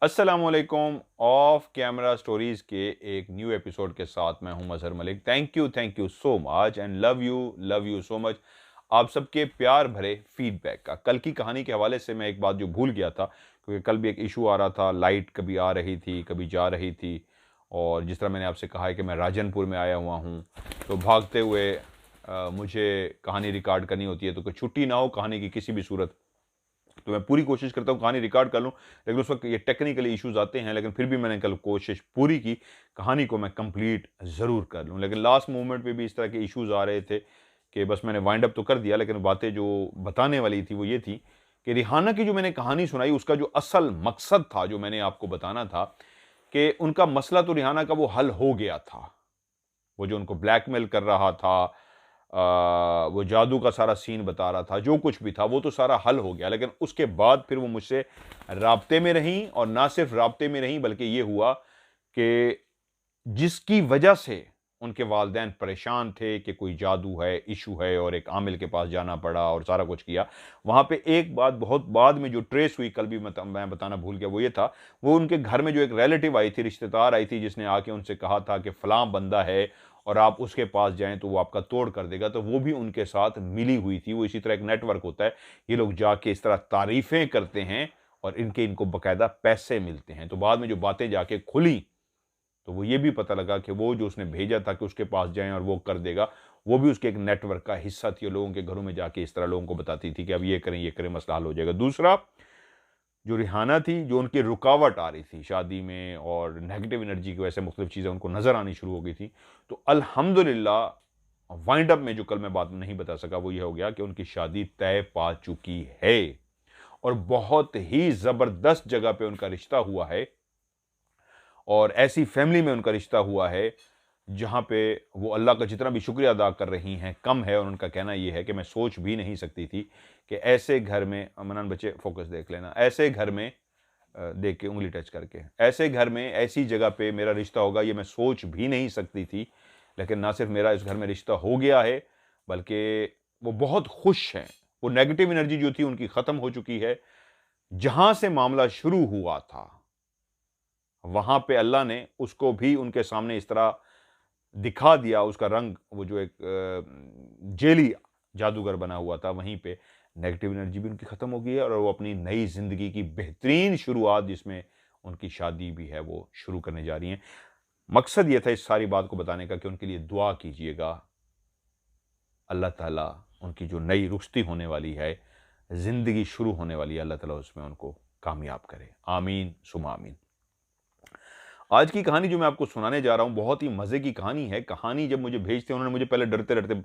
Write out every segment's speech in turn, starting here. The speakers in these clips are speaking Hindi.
अस्सलामुअलैकुम। ऑफ कैमरा स्टोरीज के एक न्यू एपिसोड के साथ मैं हूं Mazhar Malik. Thank you so much and love you so much. आप सबके प्यार भरे फीडबैक का। कल की कहानी के हवाले से मैं एक बात जो भूल गया था, क्योंकि कल भी एक इशू आ रहा था, लाइट कभी आ रही थी कभी जा रही थी। और जिस तरह मैंने आपसे कहा है कि मैं राजनपुर में आया हुआ हूँ, तो भागते हुए मुझे कहानी रिकॉर्ड करनी होती है, तो कोई छुट्टी ना हो कहानी की किसी भी सूरत, तो मैं पूरी कोशिश करता हूँ कहानी रिकॉर्ड कर लूँ। लेकिन उस वक्त ये टेक्निकली इश्यूज आते हैं, लेकिन फिर भी मैंने कल कोशिश पूरी की कहानी को मैं कंप्लीट ज़रूर कर लूँ। लेकिन लास्ट मोमेंट पे भी इस तरह के इश्यूज आ रहे थे कि बस मैंने वाइंड अप तो कर दिया, लेकिन बातें जो बताने वाली थी वो ये थी कि रिहाना की जो मैंने कहानी सुनाई, उसका जो असल मकसद था, जो मैंने आपको बताना था कि उनका मसला तो रिहाना का वो हल हो गया था। वो जो उनको ब्लैकमेल कर रहा था, वो जादू का सारा सीन बता रहा था, जो कुछ भी था वो तो सारा हल हो गया। लेकिन उसके बाद फिर वो मुझसे राब्ते में रहीं, और ना सिर्फ राब्ते में रहीं बल्कि ये हुआ कि जिसकी वजह से उनके वालिदैन परेशान थे कि कोई जादू है, इशू है, और एक आमिल के पास जाना पड़ा और सारा कुछ किया। वहाँ पे एक बात बहुत बाद में जो ट्रेस हुई, कल भी मैं बताना भूल गया, वो ये था, वो उनके घर में जो एक रिलेटिव आई थी, रिश्तेदार आई थी, जिसने आके उनसे कहा था कि फलां बंदा है और आप उसके पास जाएँ तो वो आपका तोड़ कर देगा, तो वो भी उनके साथ मिली हुई थी। वो इसी तरह एक नेटवर्क होता है, ये लोग जाके इस तरह तारीफ़ें करते हैं और इनको बाकायदा पैसे मिलते हैं। तो बाद में जो बातें जाके खुली, तो वो ये भी पता लगा कि वो जो उसने भेजा था कि उसके पास जाएं और वो कर देगा, वो भी उसके एक नेटवर्क का हिस्सा थी, और लोगों के घरों में जाके इस तरह लोगों को बताती थी कि अब ये करें, मसला हल हो जाएगा। दूसरा, जो रिहाना थी, जो उनकी रुकावट आ रही थी शादी में और नेगेटिव एनर्जी की वजह से मुख्तलिफ चीज़ें उनको नज़र आनी शुरू हो गई थी, तो अल्हम्दुलिल्लाह वाइंड अप में जो कल मैं बात नहीं बता सका वो ये हो गया कि उनकी शादी तय पा चुकी है, और बहुत ही ज़बरदस्त जगह पे उनका रिश्ता हुआ है, और ऐसी फैमिली में उनका रिश्ता हुआ है जहाँ पे वो अल्लाह का जितना भी शुक्रिया अदा कर रही हैं कम है। और उनका कहना ये है कि मैं सोच भी नहीं सकती थी कि ऐसे घर में, अमनान बच्चे फोकस देख लेना, ऐसे घर में देख के उंगली टच करके, ऐसे घर में ऐसी जगह पे मेरा रिश्ता होगा, ये मैं सोच भी नहीं सकती थी। लेकिन ना सिर्फ मेरा इस घर में रिश्ता हो गया है, बल्कि वो बहुत खुश हैं। वो नेगेटिव एनर्जी जो थी उनकी ख़त्म हो चुकी है। जहाँ से मामला शुरू हुआ था, वहाँ पे अल्लाह ने उसको भी उनके सामने इस तरह दिखा दिया, उसका रंग, वो जो एक जेली जादूगर बना हुआ था, वहीं पे नेगेटिव एनर्जी भी उनकी ख़त्म हो गई है, और वो अपनी नई ज़िंदगी की बेहतरीन शुरुआत, जिसमें उनकी शादी भी है, वो शुरू करने जा रही हैं। मकसद ये था इस सारी बात को बताने का कि उनके लिए दुआ कीजिएगा, अल्लाह ताला उनकी जो नई रुश्ती होने वाली है, ज़िंदगी शुरू होने वाली है, अल्लाह ताला उसमें उनको कामयाब करे। आमीन सुमा आमीन। आज की कहानी जो मैं आपको सुनाने जा रहा हूँ, बहुत ही मज़े की कहानी है। कहानी जब मुझे भेजते, उन्होंने मुझे पहले डरते-डरते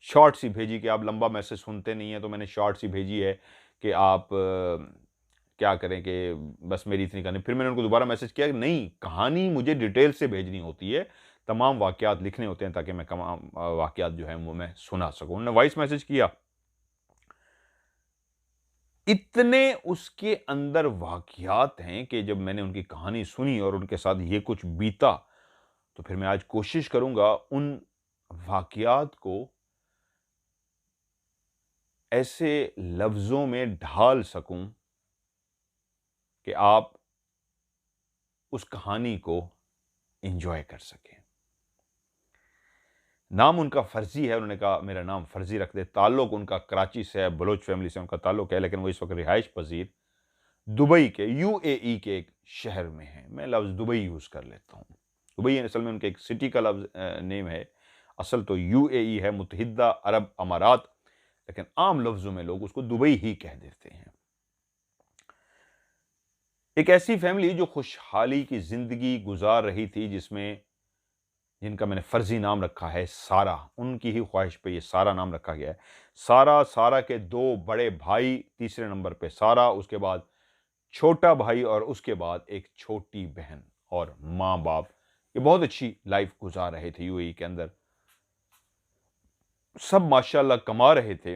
शॉर्ट सी भेजी कि आप लंबा मैसेज सुनते नहीं हैं, तो मैंने शॉर्ट सी भेजी है कि आप क्या करें कि बस मेरी इतनी कहानी। फिर मैंने उनको दोबारा मैसेज किया कि नहीं, कहानी मुझे डिटेल से भेजनी होती है, तमाम वाक़यात लिखने होते हैं, ताकि मैं तमाम वाक़यात जो हैं वो मैं सुना सकूँ। उन्होंने वॉइस मैसेज किया। इतने उसके अंदर वाक़यात हैं कि जब मैंने उनकी कहानी सुनी और उनके साथ ये कुछ बीता, तो फिर मैं आज कोशिश करूँगा उन वाक़यात को ऐसे लफ्ज़ों में ढाल सकूँ कि आप उस कहानी को एन्जॉय कर सकें। नाम उनका फ़र्ज़ी है, उन्होंने कहा मेरा नाम फ़र्ज़ी रख दें। ताल्लुक उनका कराची से है, बलोच फ़ैमिली से उनका ताल्लुक है, लेकिन वो इस वक़्त रिहाइश पज़ीर दुबई के, यूएई के एक शहर में हैं। मैं लफ्ज़ दुबई यूज़ कर लेता हूँ। दुबई असल में उनके एक सिटी का लफ्ज़ नेम है। असल तो यूएई है, मुत्तहिदा अरब अमारात, लेकिन आम लफ्ज़ों में लोग उसको दुबई ही कह देते हैं। एक ऐसी फैमिली जो खुशहाली की ज़िंदगी गुज़ार रही थी, जिनका मैंने फ़र्ज़ी नाम रखा है सारा। उनकी ही ख्वाहिश पे ये सारा नाम रखा गया है। सारा, सारा के 2 बड़े भाई, तीसरे नंबर पे सारा, उसके बाद छोटा भाई, और उसके बाद एक छोटी बहन, और माँ-बाप। ये बहुत अच्छी लाइफ़ गुज़ार रहे थे यूएई के अंदर। सब माशाअल्लाह कमा रहे थे,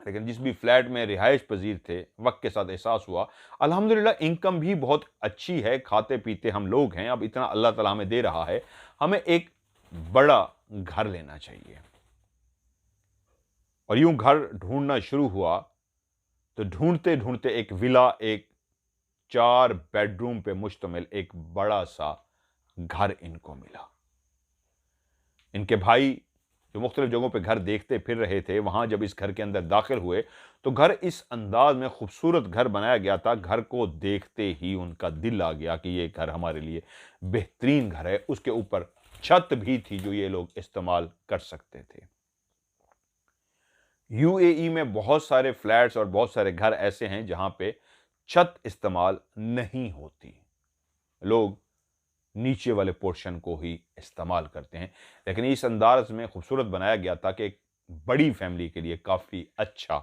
लेकिन जिस भी फ्लैट में रिहाइश पज़ीर थे, वक़्त के साथ एहसास हुआ, अल्हम्दुलिल्लाह इनकम भी बहुत अच्छी है, खाते-पीते हम लोग हैं, अब इतना अल्लाह ताला हमें दे रहा है, हमें एक बड़ा घर लेना चाहिए। और यूँ घर ढूँढना शुरू हुआ, तो ढूँढते-ढूँढते एक विला, एक 4 बेडरूम पे मुश्तमिल एक बड़ा सा घर इनको मिला। इनके भाई जो मुख्तलिफ जगहों पे घर देखते फिर रहे थे, वहां जब इस घर के अंदर दाखिल हुए तो घर इस अंदाज में खूबसूरत घर बनाया गया था, घर को देखते ही उनका दिल आ गया कि ये घर हमारे लिए बेहतरीन घर है। उसके ऊपर छत भी थी जो ये लोग इस्तेमाल कर सकते थे। यूएई में बहुत सारे फ्लैट्स और बहुत सारे घर ऐसे हैं जहां पे छत इस्तेमाल नहीं होती, लोग नीचे वाले पोर्शन को ही इस्तेमाल करते हैं। लेकिन इस अंदाज में खूबसूरत बनाया गया था कि एक बड़ी फैमिली के लिए काफी अच्छा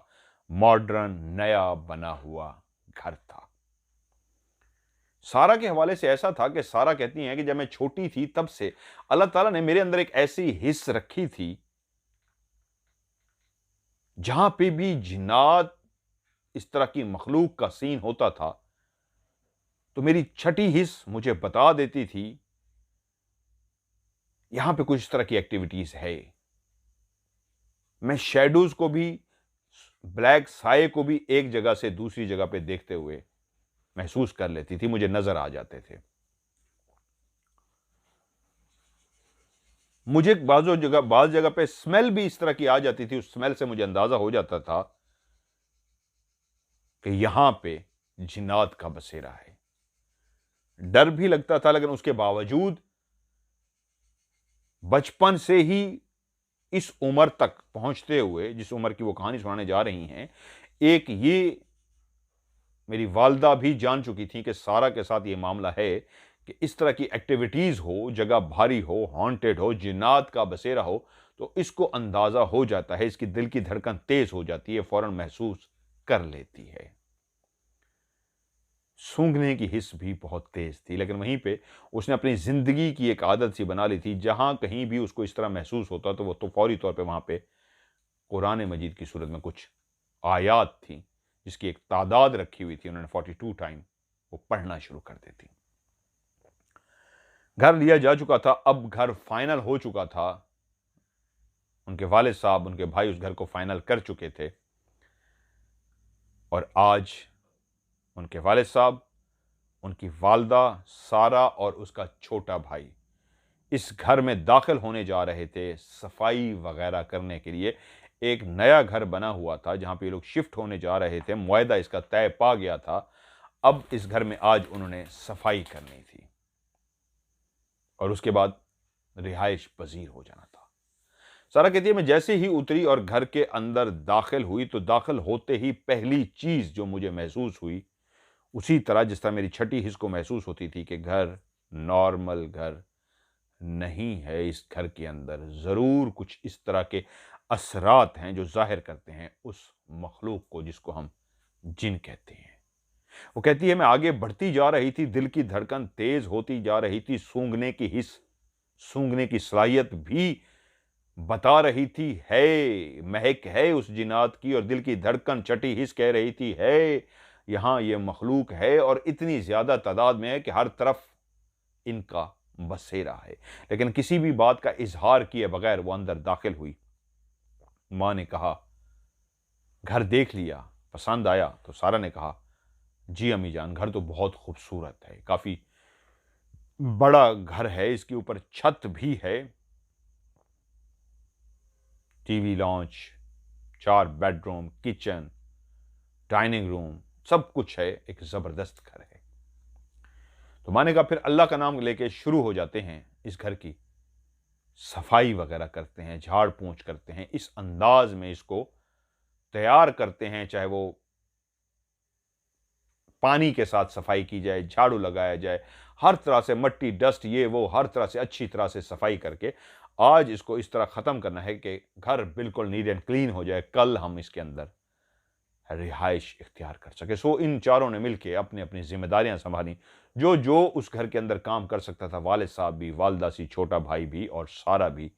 मॉडर्न नया बना हुआ घर था। सारा के हवाले से ऐसा था कि सारा कहती हैं कि जब मैं छोटी थी तब से अल्लाह ताला ने मेरे अंदर एक ऐसी हिस्स रखी थी, जहां पे भी जिन्नात इस तरह की मखलूक का सीन होता था तो मेरी छठी हिस्स मुझे बता देती थी यहां पे कुछ इस तरह की एक्टिविटीज है। मैं शैडोज को भी, ब्लैक साये को भी एक जगह से दूसरी जगह पे देखते हुए महसूस कर लेती थी, मुझे नजर आ जाते थे। मुझे बाज जगह पे स्मेल भी इस तरह की आ जाती थी, उस स्मेल से मुझे अंदाजा हो जाता था कि यहां पे जिन्नात का बसेरा है। डर भी लगता था, लेकिन उसके बावजूद बचपन से ही इस उम्र तक पहुंचते हुए, जिस उम्र की वो कहानी सुनाने जा रही हैं, एक ये मेरी वालदा भी जान चुकी थी कि सारा के साथ ये मामला है कि इस तरह की एक्टिविटीज हो, जगह भारी हो, हॉन्टेड हो, जिन्नात का बसेरा हो, तो इसको अंदाजा हो जाता है, इसकी दिल की धड़कन तेज हो जाती है, फौरन महसूस कर लेती है। सूंघने की हिस्स भी बहुत तेज थी, लेकिन वहीं पे उसने अपनी जिंदगी की एक आदत सी बना ली थी, जहां कहीं भी उसको इस तरह महसूस होता तो वो तो फौरी तौर पे वहां पे कुरान मजीद की सूरत में कुछ आयात थी जिसकी एक तादाद रखी हुई थी, उन्होंने 42 टाइम वो पढ़ना शुरू कर देती। घर लिया जा चुका था, अब घर फाइनल हो चुका था। उनके वालिद साहब, उनके भाई उस घर को फाइनल कर चुके थे और आज उनके वालिद साहब, उनकी वालदा सारा और उसका छोटा भाई इस घर में दाखिल होने जा रहे थे सफाई वगैरह करने के लिए। एक नया घर बना हुआ था जहां पे लोग शिफ्ट होने जा रहे थे, मुआहदा इसका तय पा गया था। अब इस घर में आज उन्होंने सफाई करनी थी और उसके बाद रिहाइश पजीर हो जाना था। सारा कहती है मैं जैसे ही उतरी और घर के अंदर दाखिल हुई तो दाखिल होते ही पहली चीज जो मुझे महसूस हुई, उसी तरह जिस तरह मेरी छठी हिस्स को महसूस होती थी कि घर नॉर्मल घर नहीं है, इस घर के अंदर जरूर कुछ इस तरह के असरात हैं जो जाहिर करते हैं उस मखलूक को जिसको हम जिन कहते हैं। वो कहती है मैं आगे बढ़ती जा रही थी, दिल की धड़कन तेज होती जा रही थी, सूंघने की हिस्स, सूंघने की सलाहियत भी बता रही थी है, महक है उस जिन्नात की, और दिल की धड़कन छठी हिस्स कह रही थी है यहां ये मखलूक है और इतनी ज्यादा तादाद में है कि हर तरफ इनका बसेरा है। लेकिन किसी भी बात का इजहार किए बगैर वो अंदर दाखिल हुई। मां ने कहा घर देख लिया, पसंद आया? तो सारा ने कहा जी अम्मी जान, घर तो बहुत खूबसूरत है, काफी बड़ा घर है, इसके ऊपर छत भी है, TV launch, 4 bedroom, kitchen, dining room, सब कुछ है, एक जबरदस्त घर है। तो मां ने कहा फिर अल्लाह का नाम लेके शुरू हो जाते हैं, इस घर की सफाई वगैरह करते हैं, झाड़ पोंछ करते हैं, इस अंदाज में इसको तैयार करते हैं, चाहे वो पानी के साथ सफाई की जाए, झाड़ू लगाया जाए, हर तरह से मट्टी डस्ट ये वो हर तरह से अच्छी तरह से सफाई करके आज इसको इस तरह खत्म करना है कि घर बिल्कुल नीट एंड क्लीन हो जाए, कल हम इसके अंदर रिहाइश इख्तियार कर सके। सो इन चारों ने मिलकर अपनी अपनी जिम्मेदारियां संभाली, जो जो उस घर के अंदर काम कर सकता था, वालिद साहब भी, वालदा सी, छोटा भाई भी और सारा भी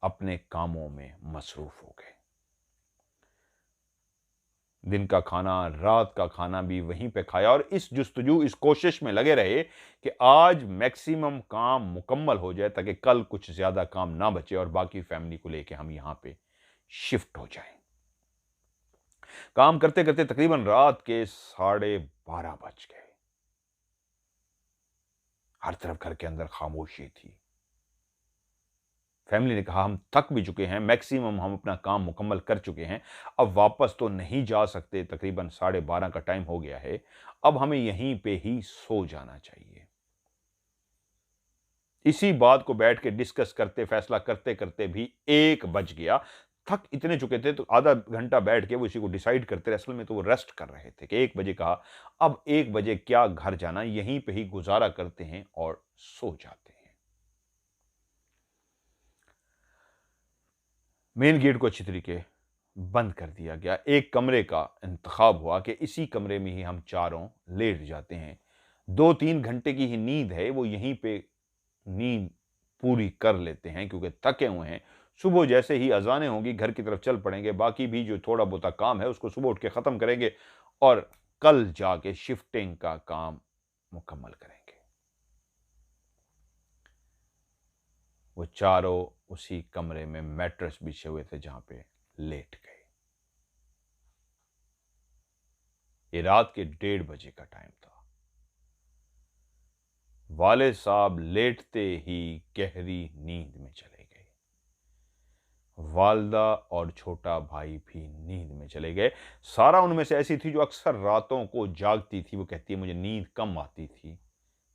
अपने कामों में मसरूफ हो गए। दिन का खाना, रात का खाना भी वहीं पे खाया और इस जुस्तजू, इस कोशिश में लगे रहे कि आज मैक्सिमम काम मुकम्मल हो जाए ताकि कल कुछ ज्यादा काम ना बचे और बाकी फैमिली को लेके हम यहां पे शिफ्ट हो जाएं। काम करते करते तकरीबन रात के 12:30 बज गए। हर तरफ घर के अंदर खामोशी थी। फैमिली ने कहा हम थक भी चुके हैं, मैक्सिमम हम अपना काम मुकम्मल कर चुके हैं, अब वापस तो नहीं जा सकते, तकरीबन 12:30 का टाइम हो गया है, अब हमें यहीं पे ही सो जाना चाहिए। इसी बात को बैठ के डिस्कस करते, फैसला करते करते भी 1 बज गया। थक इतने चुके थे तो आधा घंटा बैठ के वो इसी को डिसाइड करते रहे, असल में तो वो रेस्ट कर रहे थे कि 1 बजे कहा, अब 1 बजे क्या घर जाना, यहीं पे ही गुजारा करते हैं और सो जाते हैं। मेन गेट को अच्छी तरीके बंद कर दिया गया। एक कमरे का इंतखाब हुआ कि इसी कमरे में ही हम चारों लेट जाते हैं। 2-3 घंटे की ही नींद है, वो यहीं पे नींद पूरी कर लेते हैं क्योंकि थके हुए हैं। सुबह जैसे ही अज़ानें होंगी घर की तरफ चल पड़ेंगे, बाकी भी जो थोड़ा बहुत काम है उसको सुबह उठ के ख़त्म करेंगे और कल जाके शिफ्टिंग का काम मुकम्मल करेंगे। वो चारों उसी कमरे में मैट्रेस बिछे हुए थे जहां पे लेट गए। ये रात के 1:30 बजे का टाइम था। वाले साहब लेटते ही गहरी नींद में चले गए। वालदा और छोटा भाई भी नींद में चले गए। सारा उनमें से ऐसी थी जो अक्सर रातों को जागती थी। वो कहती है मुझे नींद कम आती थी,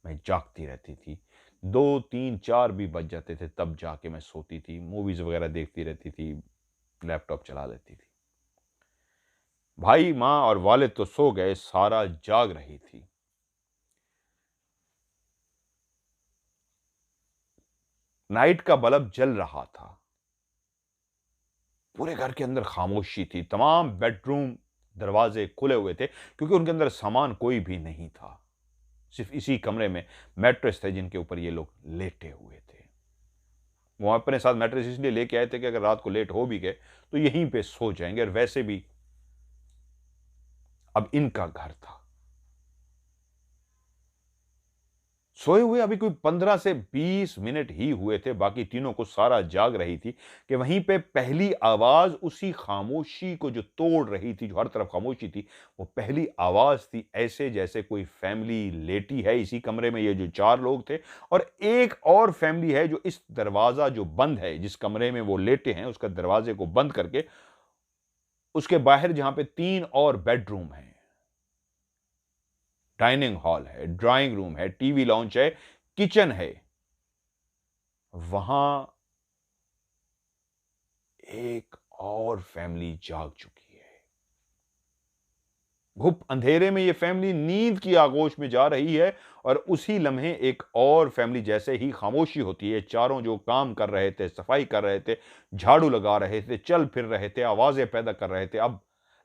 मैं जागती रहती थी, 2-3-4 भी बज जाते थे तब जाके मैं सोती थी, मूवीज वगैरह देखती रहती थी, लैपटॉप चला लेती थी। भाई, माँ और वालिद तो सो गए, सारा जाग रही थी। नाइट का बल्ब जल रहा था। पूरे घर के अंदर खामोशी थी। तमाम बेडरूम दरवाजे खुले हुए थे क्योंकि उनके अंदर सामान कोई भी नहीं था। सिर्फ इसी कमरे में मैट्रेस थे जिनके ऊपर ये लोग लेटे हुए थे। वो अपने साथ मैट्रेस इसलिए लेके आए थे कि अगर रात को लेट हो भी गए तो यहीं पे सो जाएंगे, और वैसे भी अब इनका घर था। सोए हुए अभी कोई 15 से 20 मिनट ही हुए थे, बाकी तीनों को सारा जाग रही थी कि वहीं पे पहली आवाज उसी खामोशी को जो तोड़ रही थी, जो हर तरफ खामोशी थी, वो पहली आवाज थी ऐसे जैसे कोई फैमिली लेटी है इसी कमरे में। ये जो 4 लोग थे और एक और फैमिली है जो इस दरवाजा जो बंद है, जिस कमरे में वो लेटे हैं उसका दरवाजे को बंद करके उसके बाहर जहां पे 3 और बेडरूम है, डाइनिंग हॉल है, ड्राइंग रूम है, टीवी लॉन्च है, किचन है, वहां एक और फैमिली जाग चुकी है। घुप अंधेरे में यह फैमिली नींद की आगोश में जा रही है और उसी लम्हे एक और फैमिली, जैसे ही खामोशी होती है, चारों जो काम कर रहे थे, सफाई कर रहे थे, झाड़ू लगा रहे थे, चल फिर रहे थे, आवाजें पैदा कर रहे थे, अब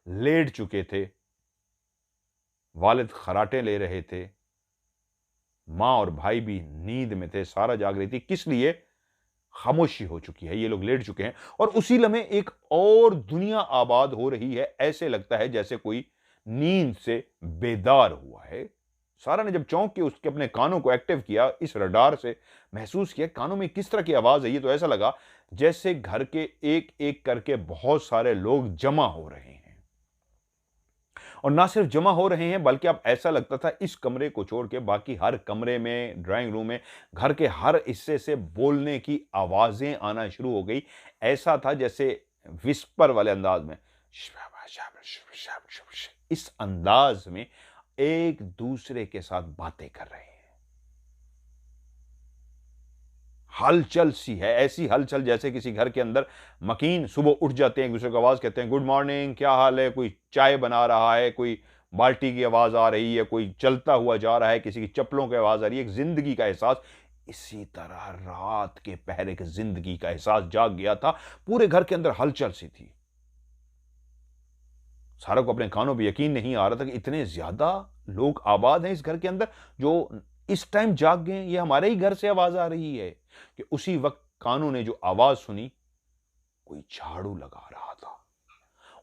लेट चुके थे। वालिद खराटे ले रहे थे, मां और भाई भी नींद में थे, सारा जाग रही थी। किस लिए? खामोशी हो चुकी है, ये लोग लेट चुके हैं और उसी लम्हे एक और दुनिया आबाद हो रही है। ऐसे लगता है जैसे कोई नींद से बेदार हुआ है। सारा ने जब चौंक के उसके अपने कानों को एक्टिव किया, इस रडार से महसूस किया कानों में किस तरह की आवाज है। ये तो ऐसा लगा जैसे घर के एक एक करके बहुत सारे लोग जमा हो रहे हैं, और ना सिर्फ जमा हो रहे हैं बल्कि अब ऐसा लगता था इस कमरे को छोड़ के बाकी हर कमरे में, ड्राइंग रूम में, घर के हर हिस्से से बोलने की आवाजें आना शुरू हो गई। ऐसा था जैसे विस्पर वाले अंदाज में, इस अंदाज में एक दूसरे के साथ बातें कर रहे हैं। हलचल सी है, ऐसी हलचल जैसे किसी घर के अंदर मकीन सुबह उठ जाते हैं, एक दूसरे को आवाज कहते हैं, गुड मॉर्निंग, क्या हाल है, कोई चाय बना रहा है, कोई बाल्टी की आवाज आ रही है, कोई चलता हुआ जा रहा है, किसी की चप्पलों की आवाज आ रही है, एक जिंदगी का एहसास। इसी तरह रात के पहरे के जिंदगी का एहसास जाग गया था। पूरे घर के अंदर हलचल सी थी। सारा को अपने कानों पर यकीन नहीं आ रहा था कि इतने ज्यादा लोग आबाद हैं इस घर के अंदर जो इस टाइम जाग गए। ये हमारे ही घर से आवाज आ रही है कि उसी वक्त कानों ने जो आवाज सुनी, कोई झाड़ू लगा रहा था।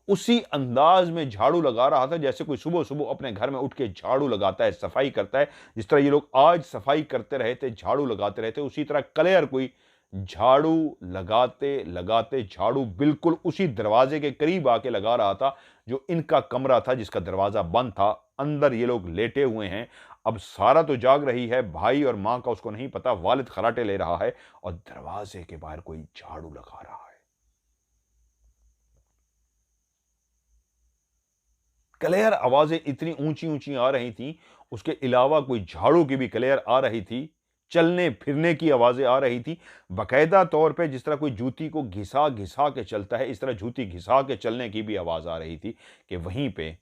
उसी अंदाज में झाड़ू लगा रहा था जैसे कोई सुबह सुबह अपने घर में उठ के झाड़ू लगाता है, सफाई करता है। जिस तरह ये लोग आज सफाई करते रहे थे, झाड़ू लगाते रहे थे, उसी तरह क्लियर कोई झाड़ू लगाते लगाते झाड़ू बिल्कुल उसी दरवाजे के करीब आके लगा रहा था जो इनका कमरा था, जिसका दरवाजा बंद था। अंदर ये लोग लेटे हुए हैं। अब सारा तो जाग रही है, भाई और मां का उसको नहीं पता, वालिद खराटे ले रहा है और दरवाजे के बाहर कोई झाड़ू लगा रहा है। क्लियर आवाजें इतनी ऊंची ऊंची आ रही थी, उसके अलावा कोई झाड़ू की भी क्लियर आ रही थी, चलने फिरने की आवाजें आ रही थी। बाकायदा तौर पे जिस तरह कोई जूती को घिसा घिसा के चलता है, इस तरह जूती घिसा के चलने की भी आवाज आ रही थी कि वहीं पे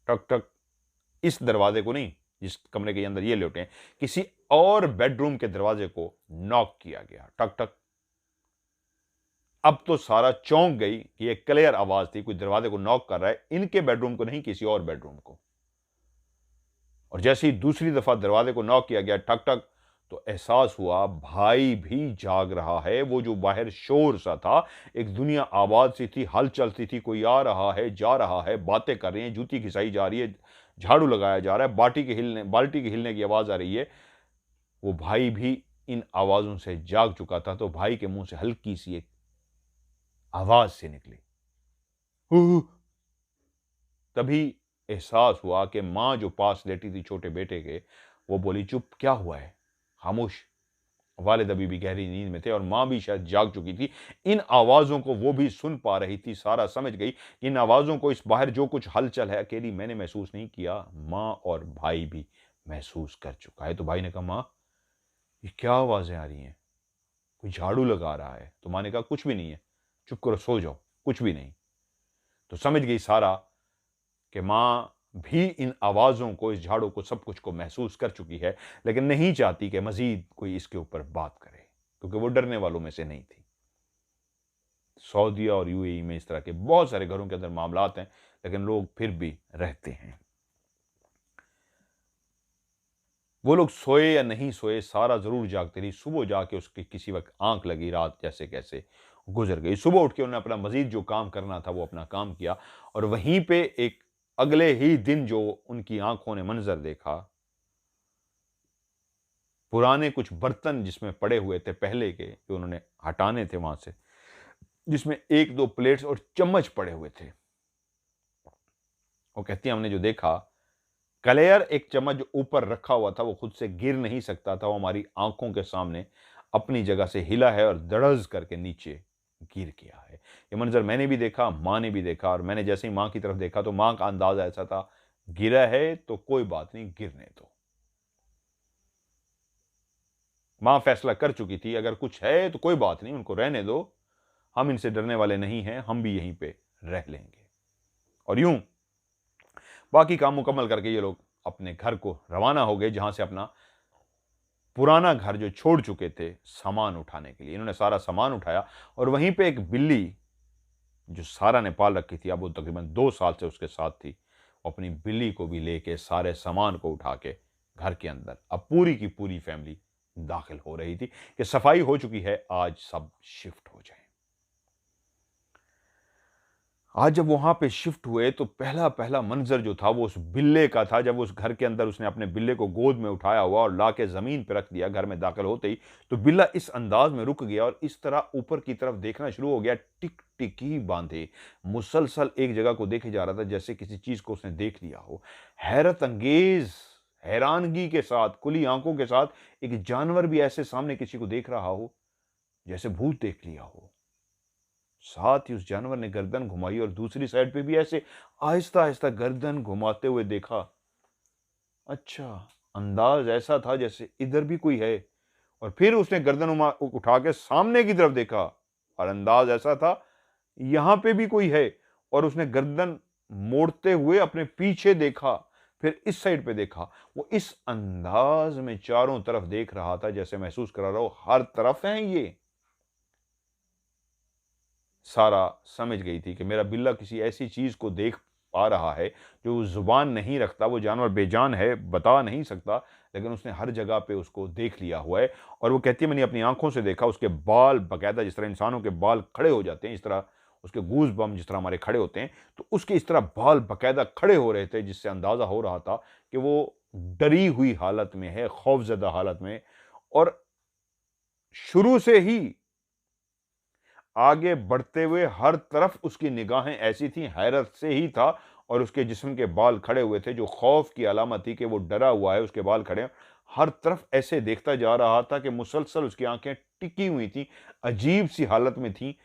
टक टक, इस दरवाजे को नहीं, जिस कमरे के अंदर ये लेटे हैं, किसी और बेडरूम के दरवाजे को नॉक किया गया, टक टक। अब तो सारा चौंक गई कि ये क्लियर आवाज थी, कोई दरवाजे को नॉक कर रहा है, इनके बेडरूम को नहीं, किसी और बेडरूम को। और जैसे ही दूसरी दफा दरवाजे को नॉक किया गया, ठक ठक, तो एहसास हुआ भाई भी जाग रहा है। वो जो बाहर शोर सा था, एक दुनिया आवाज सी थी, हलचल सी थी, कोई आ रहा है, जा रहा है, बातें कर रही हैं, जूती घिसाई जा रही है, झाड़ू लगाया जा रहा है, बाल्टी के हिलने की आवाज आ रही है। वो भाई भी इन आवाजों से जाग चुका था। तो भाई के मुंह से हल्की सी एक आवाज से निकली, "हु।" तभी एहसास हुआ कि मां जो पास लेटी थी छोटे बेटे के, वो बोली, चुप, क्या हुआ है, खामोश। वालिद अभी भी गहरी नींद में थे और मां भी शायद जाग चुकी थी। इन आवाजों को वो भी सुन पा रही थी। सारा समझ गई इन आवाजों को, इस बाहर जो कुछ हलचल है, अकेली मैंने महसूस नहीं किया, मां और भाई भी महसूस कर चुका है। तो भाई ने कहा, मां, ये क्या आवाजें आ रही हैं, कोई झाड़ू लगा रहा है। तो मां ने कहा, कुछ भी नहीं है, चुप करो, सो जाओ, कुछ भी नहीं। तो समझ गई सारा कि मां भी इन आवाजों को, इस झाड़ू को, सब कुछ को महसूस कर चुकी है, लेकिन नहीं चाहती कि मजीद कोई इसके ऊपर बात करे, क्योंकि वो डरने वालों में से नहीं थी। सऊदीया और यूएई में इस तरह के बहुत सारे घरों के अंदर मामलात हैं, लेकिन लोग फिर भी रहते हैं। वो लोग सोए या नहीं सोए, सारा जरूर जागती रही। सुबह जाके उसकी किसी वक्त आंख लगी, रात जैसे कैसे गुजर गई। सुबह उठ के उन्होंने अपना मजीद जो काम करना था वो अपना काम किया। और वहीं पे एक अगले ही दिन जो उनकी आंखों ने मंजर देखा, पुराने कुछ बर्तन जिसमें पड़े हुए थे पहले के, जो उन्होंने हटाने थे वहां से, जिसमें एक दो प्लेट्स और चम्मच पड़े हुए थे। वो कहती है, हमने जो देखा, क्लेयर एक चम्मच जो ऊपर रखा हुआ था वो खुद से गिर नहीं सकता था, वो हमारी आंखों के सामने अपनी जगह से हिला है और धड़स करके नीचे गिर गया है। ये मंजर मैंने भी देखा, मां ने भी देखा। और मैंने जैसे ही मां की तरफ देखा तो मां का अंदाजा ऐसा था, गिरा है तो कोई बात नहीं, गिरने दो। मां फैसला कर चुकी थी, अगर कुछ है तो कोई बात नहीं, उनको रहने दो, हम इनसे डरने वाले नहीं हैं, हम भी यहीं पे रह लेंगे। और यूं बाकी काम मुकम्मल करके ये लोग अपने घर को रवाना हो गए, जहां से अपना पुराना घर जो छोड़ चुके थे सामान उठाने के लिए। इन्होंने सारा सामान उठाया और वहीं पे एक बिल्ली जो सारा ने पाल रखी थी, अब वो तकरीबन 2 साल से उसके साथ थी, अपनी बिल्ली को भी लेके सारे सामान को उठा के घर के अंदर अब पूरी की पूरी फैमिली दाखिल हो रही थी कि सफाई हो चुकी है, आज सब शिफ्ट हो जाए। आज जब वहां पे शिफ्ट हुए तो पहला पहला मंजर जो था वो उस बिल्ले का था। जब उस घर के अंदर उसने अपने बिल्ले को गोद में उठाया हुआ और लाके जमीन पर रख दिया घर में दाखिल होते ही, तो बिल्ला इस अंदाज में रुक गया और इस तरह ऊपर की तरफ देखना शुरू हो गया, टिक टिकी बांधे, मुसलसल एक जगह को देखे जा रहा था, जैसे किसी चीज को उसने देख लिया हो। हैरत अंगेज हैरानगी के साथ, खुली आंखों के साथ, एक जानवर भी ऐसे सामने किसी को देख रहा हो जैसे भूत देख लिया हो। साथ ही उस जानवर ने गर्दन घुमाई और दूसरी साइड पे भी ऐसे आहिस्ता आहिस्ता गर्दन घुमाते हुए देखा। अच्छा, अंदाज ऐसा था जैसे इधर भी कोई है। और फिर उसने गर्दन उठा के सामने की तरफ देखा और अंदाज ऐसा था यहां पे भी कोई है। और उसने गर्दन मोड़ते हुए अपने पीछे देखा, फिर इस साइड पे देखा। वो इस अंदाज में चारों तरफ देख रहा था जैसे महसूस करा रहा हो हर तरफ है ये। सारा समझ गई थी कि मेरा बिल्ला किसी ऐसी चीज को देख पा रहा है जो जुबान नहीं रखता, वो जानवर बेजान है, बता नहीं सकता, लेकिन उसने हर जगह पे उसको देख लिया हुआ है। और वो कहती है, मैंने अपनी आंखों से देखा, उसके बाल बकायदा जिस तरह इंसानों के बाल खड़े हो जाते हैं, इस तरह उसके गूज बम जिस तरह हमारे खड़े होते हैं, तो उसके इस तरह बाल बकायदा खड़े हो रहे थे, जिससे अंदाजा हो रहा था कि वो डरी हुई हालत में है, खौफजदा हालत में। और शुरू से ही आगे बढ़ते हुए हर तरफ उसकी निगाहें ऐसी थी, हैरत से ही था। और उसके जिस्म के बाल खड़े हुए थे, जो खौफ की अलामत थी कि वो डरा हुआ है, उसके बाल खड़े हैं। हर तरफ ऐसे देखता जा रहा था कि मुसलसल उसकी आंखें टिकी हुई थी, अजीब सी हालत में थी।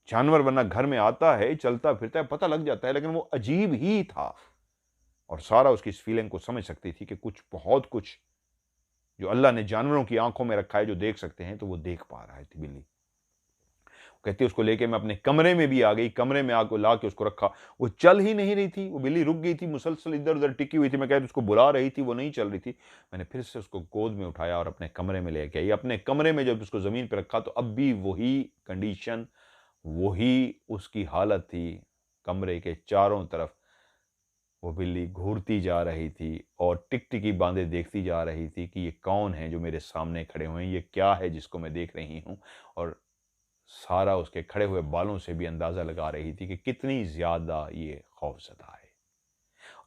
जानवर वरना घर में आता है, चलता फिरता है, पता लग जाता है, लेकिन वो अजीब ही था। और सारा उसकी इस फीलिंग को समझ सकती थी कि कुछ, बहुत कुछ जो अल्लाह ने जानवरों की आंखों में रखा है, जो देख सकते हैं, तो वो देख पा रहा थी बिल्ली। कहती है उसको लेके मैं अपने कमरे में भी आ गई, कमरे में आके ला के उसको रखा। वो चल ही नहीं रही थी, वो बिल्ली रुक गई थी, मुसलसल इधर-उधर टिकी हुई थी। मैं कहती उसको बुला रही थी, वो नहीं चल रही थी। मैंने फिर से उसको गोद में उठाया और अपने कमरे में लेके आई। अपने कमरे में जब उसको ज़मीन पे रखा तो अब भी वही कंडीशन, वही उसकी हालत थी। कमरे के चारों तरफ वो बिल्ली घूरती जा रही थी और टिकटिकी बांधे देखती जा रही थी कि ये कौन है जो मेरे सामने खड़े हुए हैं, ये क्या है जिसको मैं देख रही हूँ। और सारा उसके खड़े हुए बालों से भी अंदाज़ा लगा रही थी कि कितनी ज़्यादा ये खौफ़ज़दा है।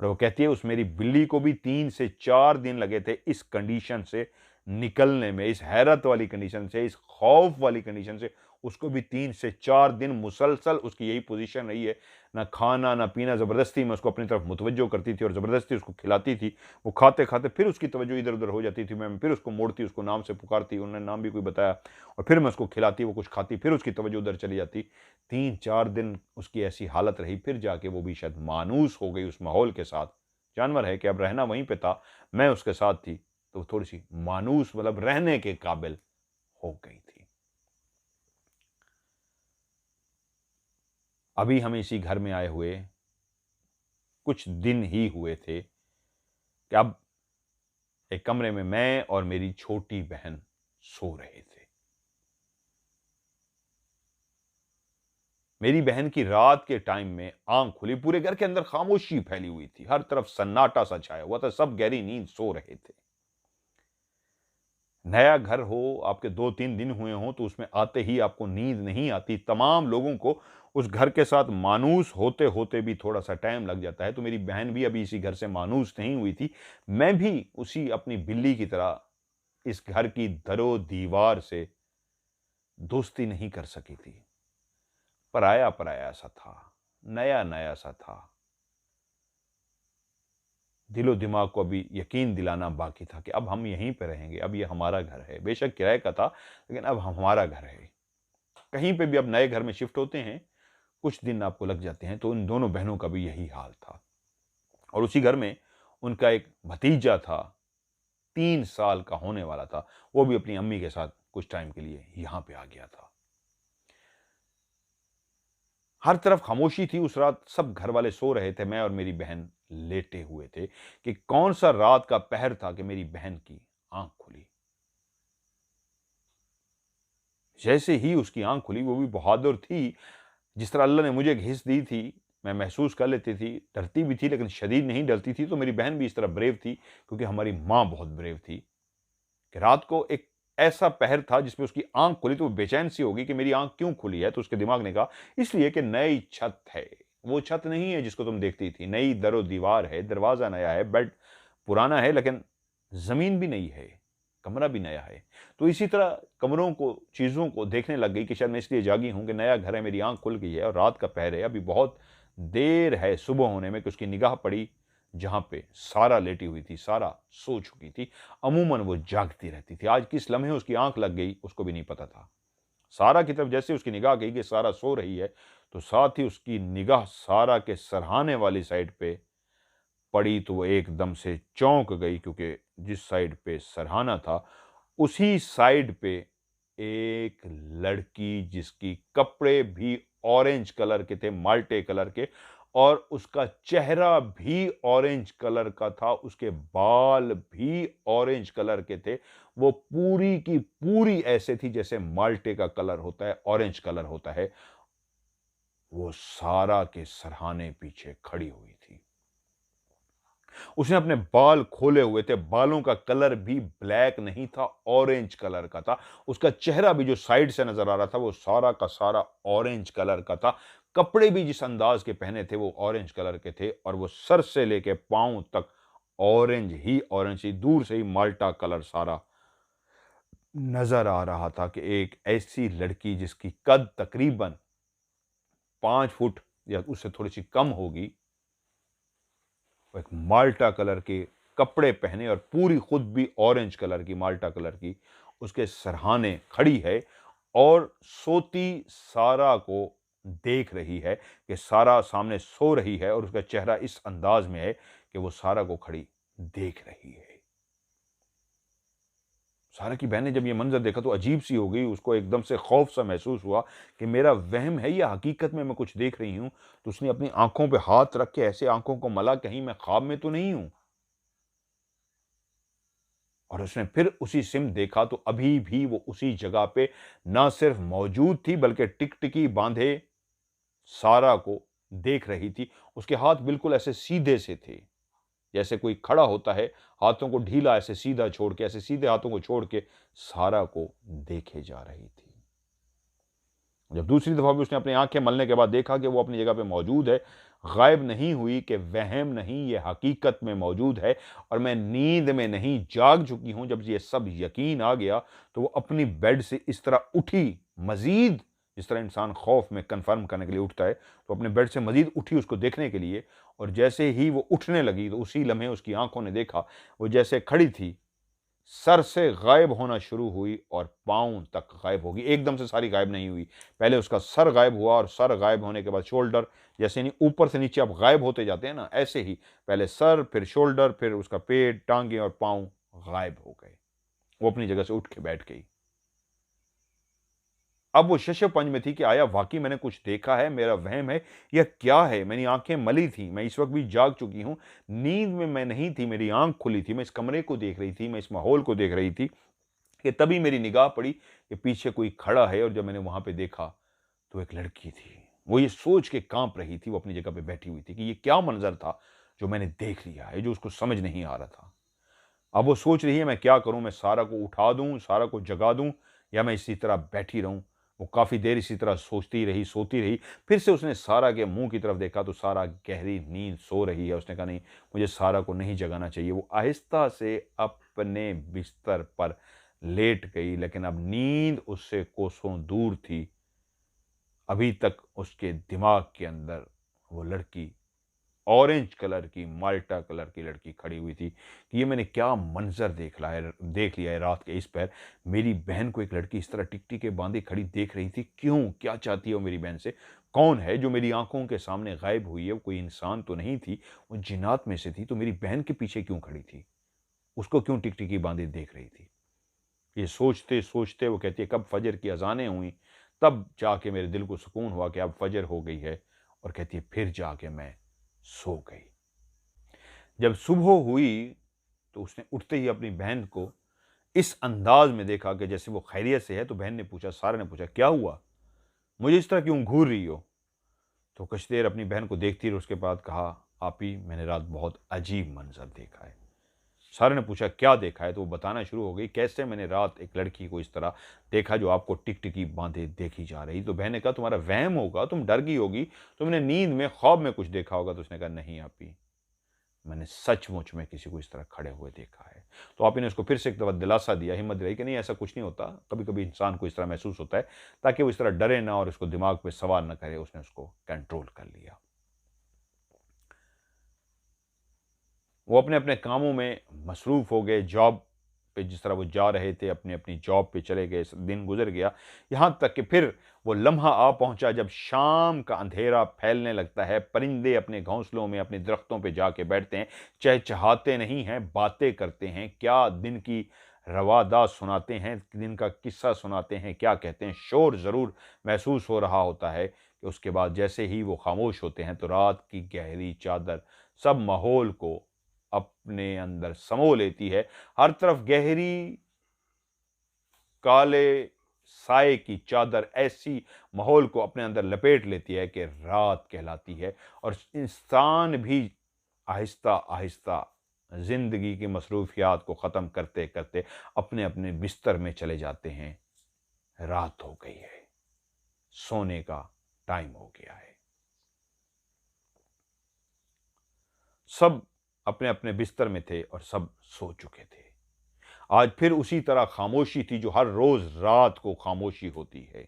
और वो कहती है उस मेरी बिल्ली को भी 3 से 4 दिन लगे थे इस कंडीशन से निकलने में, इस हैरत वाली कंडीशन से, इस खौफ वाली कंडीशन से। उसको भी 3 से 4 दिन मुसलसल उसकी यही पोज़ीशन रही है। ना खाना, ना पीना, ज़बरदस्ती मैं उसको अपनी तरफ मुतवज्जो करती थी और ज़बरदस्ती उसको खिलाती थी। वो खाते-खाते फिर उसकी तवज्जो इधर-उधर हो जाती थी। मैं फिर उसको मोड़ती, उसको नाम से पुकारती, उन्होंने नाम भी कोई बताया और फिर मैं उसको खिलाती, वो कुछ खाती, फिर उसकी तवज्जो उधर चली जाती। 3-4 दिन उसकी ऐसी हालत रही, फिर जाके वो भी शायद मानूस हो गई उस माहौल के साथ। जानवर है कि अब रहना वहीं पे था, मैं उसके साथ थी, तो थोड़ी-सी मानूस मतलब रहने के काबिल हो गई थी। अभी हम इसी घर में आए हुए कुछ दिन ही हुए थे कि अब एक कमरे में मैं और मेरी छोटी बहन सो रहे थे। मेरी बहन की रात के टाइम में आँख खुली, पूरे घर के अंदर खामोशी फैली हुई थी, हर तरफ सन्नाटा सा छाया हुआ था, सब गहरी नींद सो रहे थे। नया घर हो, आपके 2-3 दिन हुए हों, तो उसमें आते ही आपको नींद नहीं आती। तमाम लोगों को उस घर के साथ मानूस होते-होते भी थोड़ा-सा टाइम लग जाता है, तो मेरी बहन भी अभी इसी घर से मानूस नहीं हुई थी। मैं भी उसी अपनी बिल्ली की तरह इस घर की दरो-दीवार से दोस्ती नहीं कर सकी थी। पराया-पराया सा था, नया-नया सा था। दिलो-दिमाग को अभी यकीन दिलाना बाकी था कि अब हम यहीं पे रहेंगे, अब ये हमारा घर है। बेशक किराए का था, लेकिन अब हमारा घर है। कहीं पे भी अब नए घर में शिफ्ट होते हैं, कुछ दिन आपको लग जाते हैं, तो उन दोनों बहनों का भी यही हाल था। और उसी घर में उनका एक भतीजा था, 3 साल का होने वाला था। वो भी अपनी अम्मी के साथ कुछ टाइम के लिए यहाँ पे आ गया था। हर तरफ खामोशी थी उस रात, सब घर वाले सो रहे थे, मैं और मेरी बहन लेटे हुए थे कि कौन-सा रात का पहर था कि मेरी बहन की आँख खुली। जैसे ही उसकी आँख खुली, वो भी बहादुर थी, जिस तरह अल्लाह ने मुझे एक हिस्स दी थी, मैं महसूस कर लेती थी, डरती भी थी लेकिन शदीद नहीं डरती थी, तो मेरी बहन भी इस तरह ब्रेव थी, क्योंकि हमारी माँ बहुत ब्रेव थी, कि रात को एक ऐसा पहर था जिसमें उसकी आँख खुली तो वो बेचैन सी हो गई कि मेरी आँख क्यों खुली है? तो उसके दिमाग ने कहा, इसलिए कि नई छत है। वो छत नहीं है जिसको तुम देखती थी, नई दरो-दीवार है, दरवाज़ा नया है, बेड पुराना है, लेकिन ज़मीन भी नई है, कमरा भी नया है। तो इसी तरह कमरों को, चीज़ों को देखने लग गई कि शायद मैं इसलिए जागी हूँ कि नया घर है, मेरी आँख खुल गई है और रात का पहर है, अभी बहुत देर है सुबह होने में, कि उसकी निगाह पड़ी जहाँ पे सारा लेटी हुई थी, सारा सो चुकी थी। अमूमन वो जागती रहती थी। आज किस लम्हे उसकी आँख लग गई, उसको भी नहीं पता था। सारा की तरफ जैसे उसकी निगाह गई कि सारा सो रही है, तो साथ ही उसकी निगाह सारा के सरहाने वाली साइड पे पड़ी, तो वो एकदम से चौंक गई, क्योंकि जिस साइड पे सरहाना था, उसी साइड पे एक लड़की, जिसकी कपड़े भी ऑरेंज कलर के थे, माल्टे कलर के, और उसका चेहरा भी ऑरेंज कलर का था, उसके बाल भी ऑरेंज कलर के थे। वो पूरी की पूरी ऐसे थी जैसे माल्टे का कलर होता है, ऑरेंज कलर होता है। वो सारा के सरहाने पीछे खड़ी हुई थी। उसने अपने बाल खोले हुए थे, बालों का कलर भी ब्लैक नहीं था, ऑरेंज कलर का था। उसका चेहरा भी जो साइड से नज़र आ रहा था, वो सारा का सारा ऑरेंज कलर का था। कपड़े भी जिस अंदाज़ के पहने थे, वो ऑरेंज कलर के थे, और वो सर से लेके पाँव तक ऑरेंज ही, दूर से ही माल्टा कलर सारा नज़र आ रहा था, कि एक ऐसी लड़की जिसकी कद तकरीबन 5 फुट या उससे थोड़ी-सी कम होगी, वो एक माल्टा कलर के कपड़े पहने और पूरी खुद भी ऑरेंज कलर की, माल्टा कलर की, उसके सरहाने खड़ी है और सोती सारा को देख रही है कि सारा सामने सो रही है और उसका चेहरा इस अंदाज में है कि वो सारा को खड़ी देख रही है। सारा की बहन ने जब ये मंजर देखा तो अजीब सी हो गई, उसको एकदम से खौफ सा महसूस हुआ कि मेरा वहम है या हकीकत में मैं कुछ देख रही हूं। तो उसने अपनी आंखों पे हाथ रख के ऐसे आंखों को मला, कहीं मैं ख्वाब में तो नहीं हूं। और उसने फिर उसी सिम देखा तो अभी भी वो उसी जगह पे ना सिर्फ मौजूद थी बल्कि टिकटिकी बांधे सारा को देख रही थी। उसके हाथ बिल्कुल ऐसे सीधे से थे, जैसे कोई खड़ा होता है, हाथों को ढीला ऐसे सीधा छोड़ के, ऐसे सीधे हाथों को छोड़ के सारा को देखे जा रही थी। जब दूसरी दफा भी उसने अपनी आंखें मलने के बाद देखा कि वो अपनी जगह पे मौजूद है, गायब नहीं हुई, कि वहम नहीं, ये हकीकत में मौजूद है और मैं नींद में नहीं जाग चुकी हूं। जब ये सब यकीन आ गया तो वो अपनी बेड से इस तरह उठी, मजीद जिस तरह इंसान खौफ में कंफर्म करने के लिए उठता है, तो अपने बेड से मजीद उठी उसको देखने के लिए। और जैसे ही वो उठने लगी तो उसी लम्हे उसकी आंखों ने देखा वो जैसे खड़ी थी, सर से गायब होना शुरू हुई और पाँव तक गायब होगी। एकदम से सारी गायब नहीं हुई, पहले उसका सर गायब हुआ और सर गायब होने के बाद शोल्डर, जैसे नहीं ऊपर से नीचे आप गायब होते जाते हैं ना, ऐसे ही पहले सर, फिर शोल्डर, फिर उसका पेट, टांगे और पाँव गायब हो गए। वो अपनी जगह से उठ के बैठ गई। अब वो शशपंज में थी कि आया वाकई मैंने कुछ देखा है, मेरा वहम है, या क्या है। मेरी आंखें मली थी, मैं इस वक्त भी जाग चुकी हूं, नींद में मैं नहीं थी, मेरी आंख खुली थी, मैं इस कमरे को देख रही थी, मैं इस माहौल को देख रही थी कि तभी मेरी निगाह पड़ी कि पीछे कोई खड़ा है। और जब मैंने वहां पे देखा तो एक लड़की थी। वो ये सोच के कांप रही थी, वो अपनी जगह पे बैठी हुई थी कि ये क्या मंजर था जो मैंने देख लिया है, जो उसको समझ नहीं आ रहा था। अब वो सोच रही है मैं क्या करूं, मैं सारा को उठा दूं, सारा को जगा दूं, या मैं इसी तरह बैठी रहूं। वो काफी देर इसी तरह सोचती रही, सोती रही। फिर से उसने सारा के मुंह की तरफ देखा तो सारा गहरी नींद सो रही है। उसने कहा नहीं, मुझे सारा को नहीं जगाना चाहिए। वो आहिस्ता से अपने बिस्तर पर लेट गई, लेकिन अब नींद उससे कोसों दूर थी। अभी तक उसके दिमाग के अंदर वो लड़की, ऑरेंज कलर की, माल्टा कलर की लड़की खड़ी हुई थी कि ये मैंने क्या मंजर देख लिया है रात के इस पैर। मेरी बहन को एक लड़की इस तरह टिकटी के बांधे खड़ी देख रही थी। क्यों, क्या चाहती है वो मेरी बहन से? कौन है जो मेरी आंखों के सामने गायब हुई है? वो कोई इंसान तो नहीं थी, वो जिन्नात में से थी। तो मेरी बहन के पीछे क्यों खड़ी थी? उसको क्यों टिकटिकी बांधे देख रही थी? ये सोचते सोचते वो कहती है कब फजर की अजानें हुई, तब जाके मेरे दिल को सुकून हुआ कि अब फजर हो गई है। और कहती है फिर जाके मैं सो गई। जब सुबह हुई तो उसने उठते ही अपनी बहन को इस अंदाज में देखा कि जैसे वो खैरियत से है। तो बहन ने पूछा, सारा ने पूछा, क्या हुआ, मुझे इस तरह क्यों घूर रही हो? तो कुछ देर अपनी बहन को देखती रही, उसके बाद कहा, आपी मैंने रात बहुत अजीब मंजर देखा है। सारा ने पूछा क्या देखा है? तो वो बताना शुरू हो गई कैसे मैंने रात एक लड़की को इस तरह देखा जो आपको टिकटिकी बांधे देखी जा रही। तो बहन ने कहा तुम्हारा वहम होगा, तुम डर गई होगी, तुमने नींद में ख्वाब में कुछ देखा होगा। तो उसने कहा नहीं आपी, मैंने सचमुच में किसी को इस तरह खड़े हुए देखा है। तो आप ने उसको फिर से एक दफा दिलासा दिया, हिम्मत दिलाई कि नहीं ऐसा कुछ नहीं होता, कभी कभी इंसान को इस तरह महसूस होता है, ताकि वो इस तरह डरे ना और उसको दिमाग पे सवार न करे। उसने उसको कंट्रोल कर लिया। वो अपने अपने कामों में मसरूफ हो गए। जॉब पे जिस तरह वो जा रहे थे, अपनी अपनी जॉब पे चले गए। दिन गुजर गया, यहाँ तक कि फिर वो लम्हा आ पहुंचा जब शाम का अंधेरा फैलने लगता है। परिंदे अपने घोंसलों में, अपने दरख्तों पे जाके बैठते हैं, चहचहाते नहीं हैं, बातें करते हैं। क्या दिन की रवादा सुनाते हैं, दिन का किस्सा सुनाते हैं, क्या कहते हैं। शोर ज़रूर महसूस हो रहा होता है कि उसके बाद जैसे ही वो खामोश होते हैं तो रात की गहरी चादर सब माहौल को अपने अंदर समो लेती है। हर तरफ गहरी काले साए की चादर ऐसी माहौल को अपने अंदर लपेट लेती है कि रात कहलाती है। और इंसान भी आहिस्ता आहिस्ता जिंदगी की मसरूफियात को ख़त्म करते करते अपने अपने बिस्तर में चले जाते हैं। रात हो गई है, सोने का टाइम हो गया है। सब अपने अपने बिस्तर में थे और सब सो चुके थे। आज फिर उसी तरह खामोशी थी जो हर रोज रात को खामोशी होती है।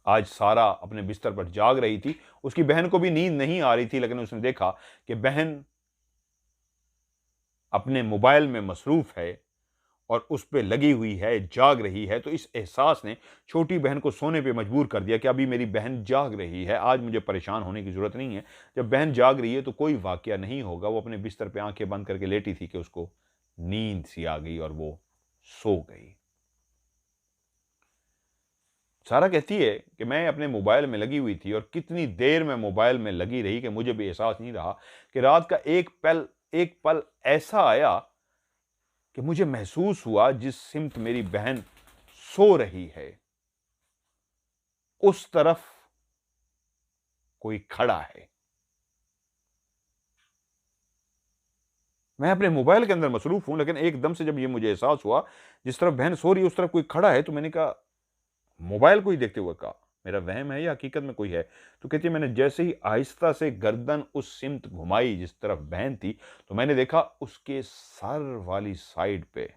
आज सारा अपने बिस्तर पर जाग रही थी। उसकी बहन को भी नींद नहीं आ रही थी, लेकिन उसने देखा कि बहन अपने मोबाइल में मसरूफ है और उस पे लगी हुई है, जाग रही है। तो इस एहसास ने छोटी बहन को सोने पे मजबूर कर दिया कि अभी मेरी बहन जाग रही है, आज मुझे परेशान होने की ज़रूरत नहीं है। जब बहन जाग रही है तो कोई वाक़या नहीं होगा। वो अपने बिस्तर पे आँखें बंद करके लेटी थी कि उसको नींद सी आ गई और वो सो गई। सारा कहती है कि मैं अपने मोबाइल में लगी हुई थी और कितनी देर मैं मोबाइल में लगी रही कि मुझे भी एहसास नहीं रहा कि रात का एक पल ऐसा आया कि मुझे महसूस हुआ जिस सिमत मेरी बहन सो रही है, उस तरफ कोई खड़ा है। मैं अपने मोबाइल के अंदर मसरूफ हूं, लेकिन एकदम से जब ये मुझे एहसास हुआ जिस तरफ बहन सो रही है उस तरफ कोई खड़ा है, तो मैंने कहा, मोबाइल को ही देखते हुए कहा, मेरा वहम है या हकीकत में कोई है? तो कहती है, मैंने जैसे ही आहिस्ता से गर्दन उस सिमत घुमाई जिस तरफ बहन थी, तो मैंने देखा उसके सर वाली साइड पे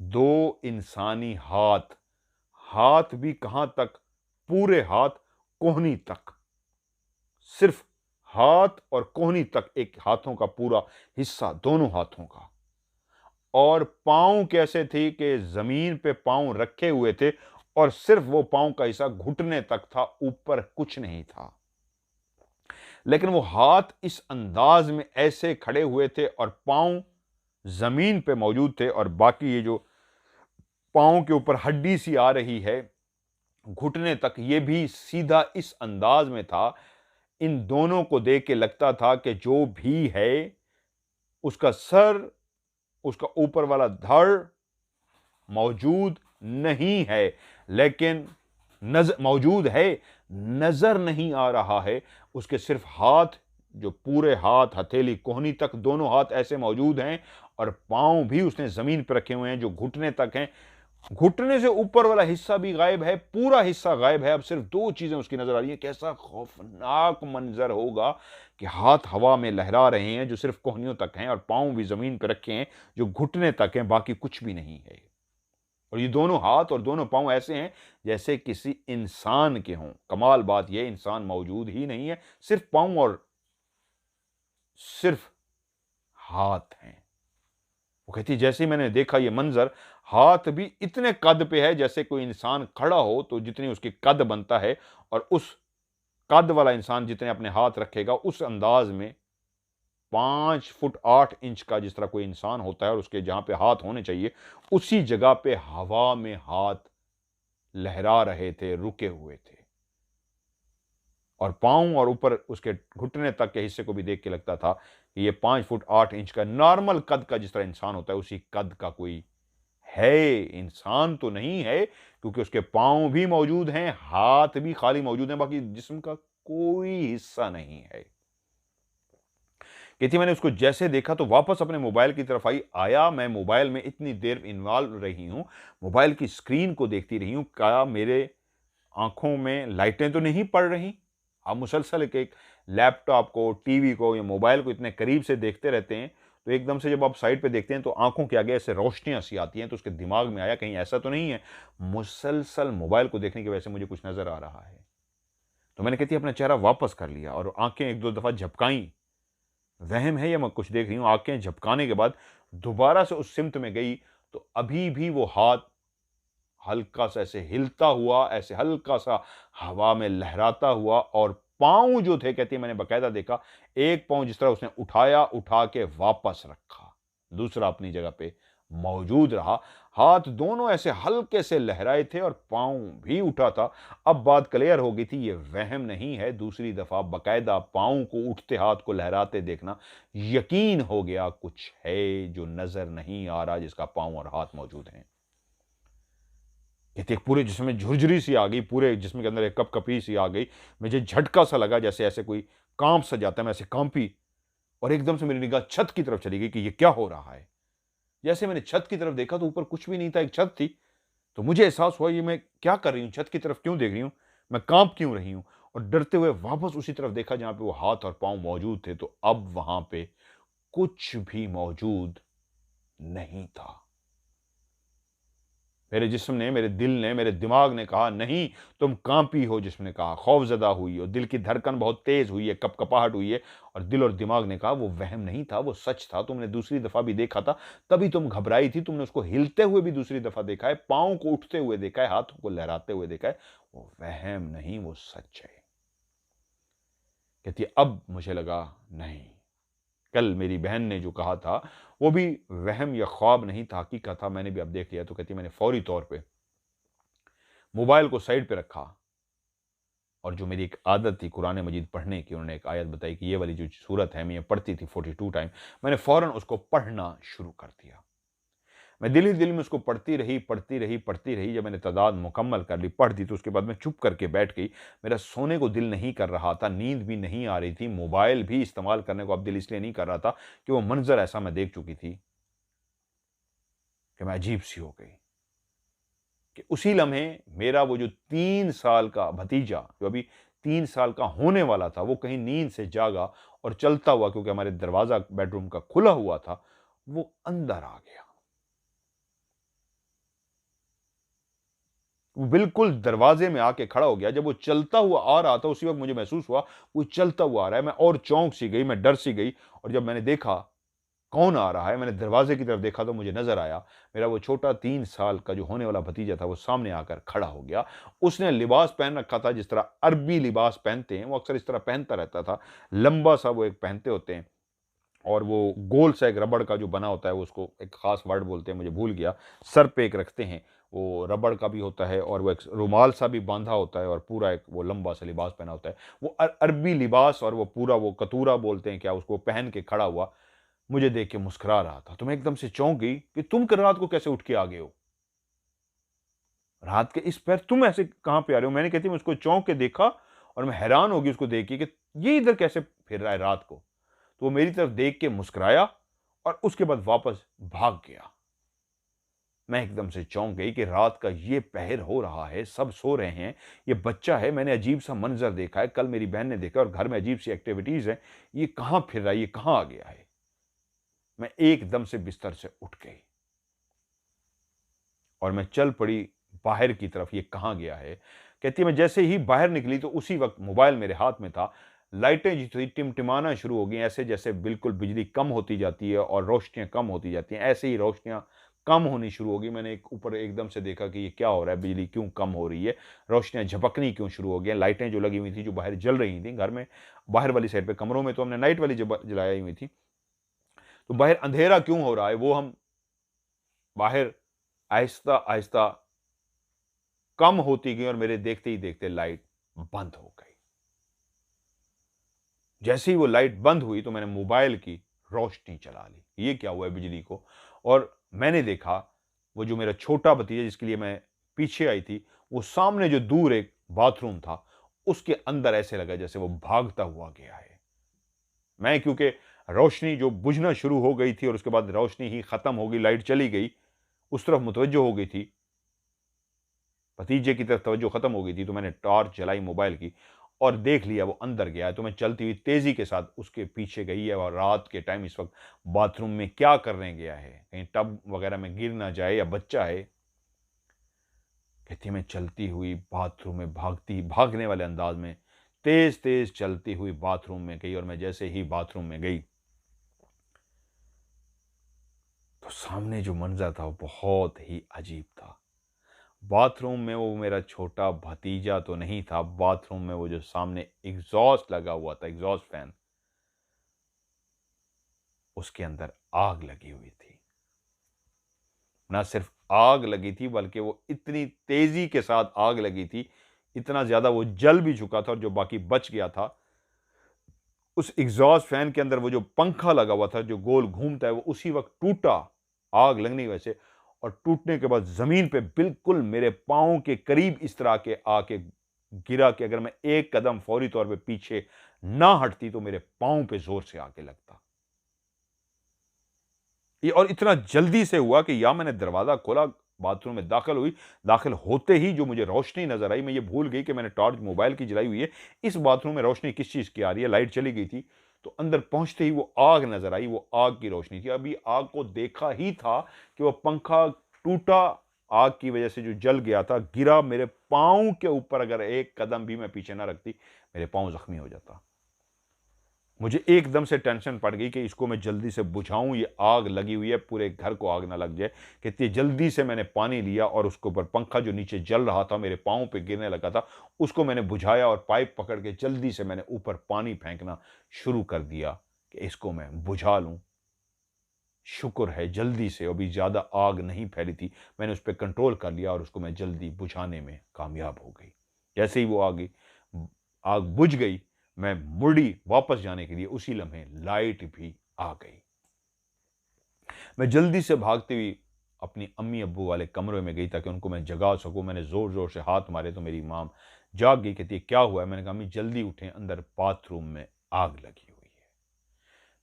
दो इंसानी हाथ, हाथ भी कहां तक, पूरे हाथ, कोहनी तक, सिर्फ हाथ और कोहनी तक, एक हाथों का पूरा हिस्सा, दोनों हाथों का। और पांव कैसे थे कि जमीन पे पांव रखे हुए थे और सिर्फ वो पांव का हिस्सा घुटने तक था, ऊपर कुछ नहीं था। लेकिन वो हाथ इस अंदाज में ऐसे खड़े हुए थे और पांव जमीन पे मौजूद थे, और बाकी ये जो पांव के ऊपर हड्डी सी आ रही है घुटने तक, ये भी सीधा इस अंदाज में था। इन दोनों को देख के लगता था कि जो भी है, उसका सर, उसका ऊपर वाला धड़ मौजूद नहीं है, लेकिन नजर मौजूद है, नजर नहीं आ रहा है। उसके सिर्फ हाथ, जो पूरे हाथ, हथेली, कोहनी तक दोनों हाथ ऐसे मौजूद हैं, और पांव भी उसने जमीन पर रखे हुए हैं जो घुटने तक हैं। घुटने से ऊपर वाला हिस्सा भी गायब है, पूरा हिस्सा गायब है। अब सिर्फ दो चीजें उसकी नजर आ रही हैं। कैसा खौफनाक मंजर होगा कि हाथ हवा में लहरा रहे हैं जो सिर्फ कोहनियों तक हैं, और पांव भी जमीन पर रखे हैं जो घुटने तक हैं, बाकी कुछ भी नहीं है। और ये दोनों हाथ और दोनों पांव ऐसे हैं जैसे किसी इंसान के हों। कमाल बात यह, इंसान मौजूद ही नहीं है, सिर्फ पांव और सिर्फ हाथ हैं। वो कहती है, जैसे ही मैंने देखा ये मंजर, हाथ भी इतने कद पे है जैसे कोई इंसान खड़ा हो तो जितनी उसकी कद बनता है, और उस कद वाला इंसान जितने अपने हाथ रखेगा उस अंदाज में 5 फुट 8 इंच का जिस तरह कोई इंसान होता है, और उसके जहां पे हाथ होने चाहिए उसी जगह पे हवा में हाथ लहरा रहे थे, रुके हुए थे। और पांव और ऊपर उसके घुटने तक के हिस्से को भी देख के लगता था कि ये 5 फुट 8 इंच का नॉर्मल कद का जिस तरह इंसान होता है उसी कद का कोई है। इंसान तो नहीं है, क्योंकि उसके पांव भी मौजूद हैं, हाथ भी खाली मौजूद हैं, बाकी जिस्म का कोई हिस्सा नहीं है। कहती, मैंने उसको जैसे देखा तो वापस अपने मोबाइल की तरफ आया। मैं मोबाइल में इतनी देर इन्वॉल्व रही हूं, मोबाइल की स्क्रीन को देखती रही हूं, क्या मेरे आंखों में लाइटें तो नहीं पड़ रही? आप मुसलसल एक लैपटॉप को, टीवी को या मोबाइल को इतने करीब से देखते रहते हैं, तो एकदम से जब आप साइड पे देखते हैं तो आंखों के आगे ऐसे रोशनियां सी आती हैं। तो उसके दिमाग में आया, कहीं ऐसा तो नहीं है मुसलसल मोबाइल को देखने की वजह से मुझे कुछ नजर आ रहा है। तो मैंने, कहती, अपना चेहरा वापस कर लिया और आंखें एक दो दफा झपकाई। वहम है या मैं कुछ देख रही हूं? आंखें झपकाने के बाद दोबारा से उस सिमत में गई, तो अभी भी वो हाथ हल्का सा ऐसे हिलता हुआ, ऐसे हल्का सा हवा में लहराता हुआ, और पांव जो थे, कहती है, मैंने बकायदा देखा, एक पांव जिस तरह उसने उठाया, उठा के वापस रखा, दूसरा अपनी जगह पे मौजूद रहा। हाथ दोनों ऐसे हल्के से लहराए थे और पांव भी उठा था। अब बात क्लियर हो गई थी, ये वहम नहीं है। दूसरी दफा बकायदा पांव को उठते, हाथ को लहराते देखना, यकीन हो गया कुछ है जो नजर नहीं आ रहा, जिसका पांव और हाथ मौजूद हैं। कहते, पूरे जिस्म में झुरझुरी सी आ गई, पूरे जिस्म के अंदर एक कपकपी सी आ गई। मुझे झटका सा लगा, जैसे ऐसे कोई कांप सा जाता है, मैं ऐसे कांपी, और एकदम से मेरी निगाह छत की तरफ चली गई कि ये क्या हो रहा है। जैसे मैंने छत की तरफ देखा तो ऊपर कुछ भी नहीं था, एक छत थी। तो मुझे एहसास हुआ, ये मैं क्या कर रही हूं, छत की तरफ क्यों देख रही हूं, मैं कांप क्यों रही हूं? और डरते हुए वापस उसी तरफ देखा जहां पे वो हाथ और पांव मौजूद थे, तो अब वहां पे कुछ भी मौजूद नहीं था। मेरे जिस्म ने, मेरे दिल ने, मेरे दिमाग ने कहा नहीं, तुम कांपी हो। जिस्म ने कहा खौफजदा हुई हो, दिल की धड़कन बहुत तेज हुई है, कपकपाहट हुई है। और दिल और दिमाग ने कहा वो वहम नहीं था, वो सच था, तुमने दूसरी दफा भी देखा था, तभी तुम घबराई थी। तुमने उसको हिलते हुए भी दूसरी दफा देखा है, पांव को उठते हुए देखा है, हाथों को लहराते हुए देखा है। वो वहम नहीं, वो सच है। कहती अब मुझे लगा नहीं, कल मेरी बहन ने जो कहा था वो भी वहम या ख्वाब नहीं था, हकीकत था, मैंने भी अब देख लिया। तो कहती मैंने फौरी तौर पे मोबाइल को साइड पे रखा, और जो मेरी एक आदत थी कुरान मजीद पढ़ने की, उन्होंने एक आयत बताई कि ये वाली जो सूरत है मैं ये पढ़ती थी 42 टाइम, मैंने फौरन उसको पढ़ना शुरू कर दिया। मैं दिल ही दिल में उसको पढ़ती रही, पढ़ती रही, पढ़ती रही। जब मैंने तादाद मुकम्मल कर ली, पढ़ दी, तो उसके बाद मैं चुप करके बैठ गई। मेरा सोने को दिल नहीं कर रहा था, नींद भी नहीं आ रही थी, मोबाइल भी इस्तेमाल करने को अब दिल इसलिए नहीं कर रहा था कि वो मंजर ऐसा मैं देख चुकी थी कि मैं अजीब सी हो गई। कि उसी लम्हे मेरा वो जो 3 साल का भतीजा, जो अभी 3 साल का होने वाला था, वो कहीं नींद से जागा और चलता हुआ, क्योंकि हमारे दरवाजा बेडरूम का खुला हुआ था, वो अंदर आ गया। वो बिल्कुल दरवाजे में आके खड़ा हो गया। जब वो चलता हुआ आ रहा था, उसी वक्त मुझे महसूस हुआ वो चलता हुआ आ रहा है। मैं और चौंक सी गई, मैं डर सी गई। और जब मैंने देखा कौन आ रहा है, मैंने दरवाजे की तरफ देखा, तो मुझे नजर आया मेरा वो छोटा 3 साल का जो होने वाला भतीजा था, वो सामने आकर खड़ा हो गया। उसने लिबास पहन रखा था जिस तरह अरबी लिबास पहनते हैं, वो अक्सर इस तरह पहनता रहता था। लंबा सा वो एक पहनते होते हैं, और वो गोल सा एक रबड़ का जो बना होता है, वो उसको एक खास वर्ड बोलते हैं, मुझे भूल गया। सर पे एक रखते हैं, वो रबड़ का भी होता है, और वो एक रुमाल सा भी बांधा होता है, और पूरा एक वो लंबा सा लिबास पहना होता है। वो अरबी लिबास, और वो पूरा वो कतूरा बोलते हैं क्या, उसको पहन के खड़ा हुआ मुझे देख के मुस्कुरा रहा था। तो मैं एकदम से चौंक गई कि तुम कल रात को कैसे उठ के आ गए हो? रात के इस पैर तुम ऐसे कहां पे आ रहे हो? मैंने कहती मैं उसको चौंक के देखा, और मैं हैरान हो गई उसको देख के कि ये इधर कैसे फिर रहा है रात को। तो वो मेरी तरफ देख के मुस्कुराया, और उसके बाद वापस भाग गया। मैं एकदम से चौंक गई कि रात का ये पहर हो रहा है, सब सो रहे हैं, ये बच्चा है, मैंने अजीब सा मंजर देखा है, कल मेरी बहन ने देखा, और घर में अजीब सी एक्टिविटीज है, ये कहां फिर रहा है, ये कहां आ गया है? मैं एकदम से बिस्तर से उठ गई और मैं चल पड़ी बाहर की तरफ। ये कहां गया है? कहती है मैं जैसे ही बाहर निकली, तो उसी वक्त मोबाइल मेरे हाथ में था। लाइटें जो थी टिमटिमाना शुरू हो गई, ऐसे जैसे बिल्कुल बिजली कम होती जाती है और रोशनियां कम होती जाती हैं, ऐसे ही रोशनियां कम होनी शुरू हो गई। मैंने एक ऊपर एकदम से देखा कि ये क्या हो रहा है, बिजली क्यों कम हो रही है, रोशनियां झपकनी क्यों शुरू हो गई। लाइटें जो लगी हुई थी, जो बाहर जल रही थी घर में, बाहर वाली साइड पे कमरों में तो हमने नाइट वाली जलाई हुई थी, तो बाहर अंधेरा क्यों हो रहा है, वो हम बाहर आहिस्ता आहिस्ता कम होती गई, और मेरे देखते ही देखते लाइट बंद हो गई। जैसे ही वो लाइट बंद हुई, तो मैंने मोबाइल की रोशनी चला ली, ये क्या हुआ है बिजली को। और मैंने देखा वो जो मेरा छोटा भतीजा जिसके लिए मैं पीछे आई थी, वो सामने जो दूर एक बाथरूम था, उसके अंदर ऐसे लगा जैसे वो भागता हुआ गया है। मैं क्योंकि रोशनी जो बुझना शुरू हो गई थी, और उसके बाद रोशनी ही खत्म हो गई, लाइट चली गई, उस तरफ मुतवज्जो हो गई थी, भतीजे की तरफ तवज्जो खत्म हो गई थी। तो मैंने टॉर्च जलाई मोबाइल की, और देख लिया वो अंदर गया है। तो मैं चलती हुई तेजी के साथ उसके पीछे गई है, और रात के टाइम इस वक्त बाथरूम में क्या करने गया है, कहीं टब वगैरह में गिर ना जाए, या बच्चा है। कहती मैं चलती हुई बाथरूम में भागने वाले अंदाज में तेज तेज चलती हुई बाथरूम में गई, और मैं जैसे ही बाथरूम में गई, तो सामने जो मंजर था वो बहुत ही अजीब था। बाथरूम में वो मेरा छोटा भतीजा तो नहीं था, बाथरूम में वो जो सामने एग्जॉस्ट लगा हुआ था, एग्जॉस्ट फैन, उसके अंदर आग लगी हुई थी। ना सिर्फ आग लगी थी, बल्कि वो इतनी तेजी के साथ आग लगी थी, इतना ज्यादा वो जल भी चुका था, और जो बाकी बच गया था, उस एग्जॉस्ट फैन के अंदर वो जो पंखा लगा हुआ था जो गोल घूमता है, वो उसी वक्त टूटा, आग लगने की वजह से। और टूटने के बाद जमीन पे बिल्कुल मेरे पांव के करीब इस तरह के आके गिरा कि अगर मैं एक कदम फौरी तौर पे पीछे ना हटती, तो मेरे पांव पे जोर से आके लगता। ये और इतना जल्दी से हुआ कि या मैंने दरवाजा खोला, बाथरूम में दाखिल हुई, दाखिल होते ही जो मुझे रोशनी नजर आई, मैं ये भूल गई कि मैंने टॉर्च मोबाइल की जलाई हुई है। इस बाथरूम में रोशनी किस चीज की आ रही है, लाइट चली गई थी। तो अंदर पहुंचते ही वो आग नजर आई, वो आग की रोशनी थी। अभी आग को देखा ही था कि वो पंखा टूटा, आग की वजह से जो जल गया था, गिरा मेरे पाँव के ऊपर। अगर एक कदम भी मैं पीछे ना रखती, मेरे पाँव ज़ख्मी हो जाता। मुझे एकदम से टेंशन पड़ गई कि इसको मैं जल्दी से बुझाऊँ, ये आग लगी हुई है, पूरे घर को आग ना लग जाए। कितनी जल्दी से मैंने पानी लिया और उसके ऊपर पंखा जो नीचे जल रहा था, मेरे पाँव पे गिरने लगा था, उसको मैंने बुझाया और पाइप पकड़ के जल्दी से मैंने ऊपर पानी फेंकना शुरू कर दिया कि इसको मैं बुझा लूँ। शुक्र है जल्दी से, अभी ज़्यादा आग नहीं फैली थी, मैंने उस पे कंट्रोल कर लिया और उसको मैं जल्दी बुझाने में कामयाब हो गई। जैसे ही वो आग बुझ गई, मैं मुड़ी वापस जाने के लिए, उसी लम्हे लाइट भी आ गई। मैं जल्दी से भागती हुई अपनी अम्मी-अब्बू वाले कमरे में गई ताकि उनको मैं जगा सकूँ। मैंने ज़ोर-ज़ोर से हाथ मारे तो मेरी मॉम जाग गई, कहती है, "क्या हुआ है?" मैंने कहा, "अम्मी जल्दी उठें, अंदर बाथरूम में आग लगी हुई है।"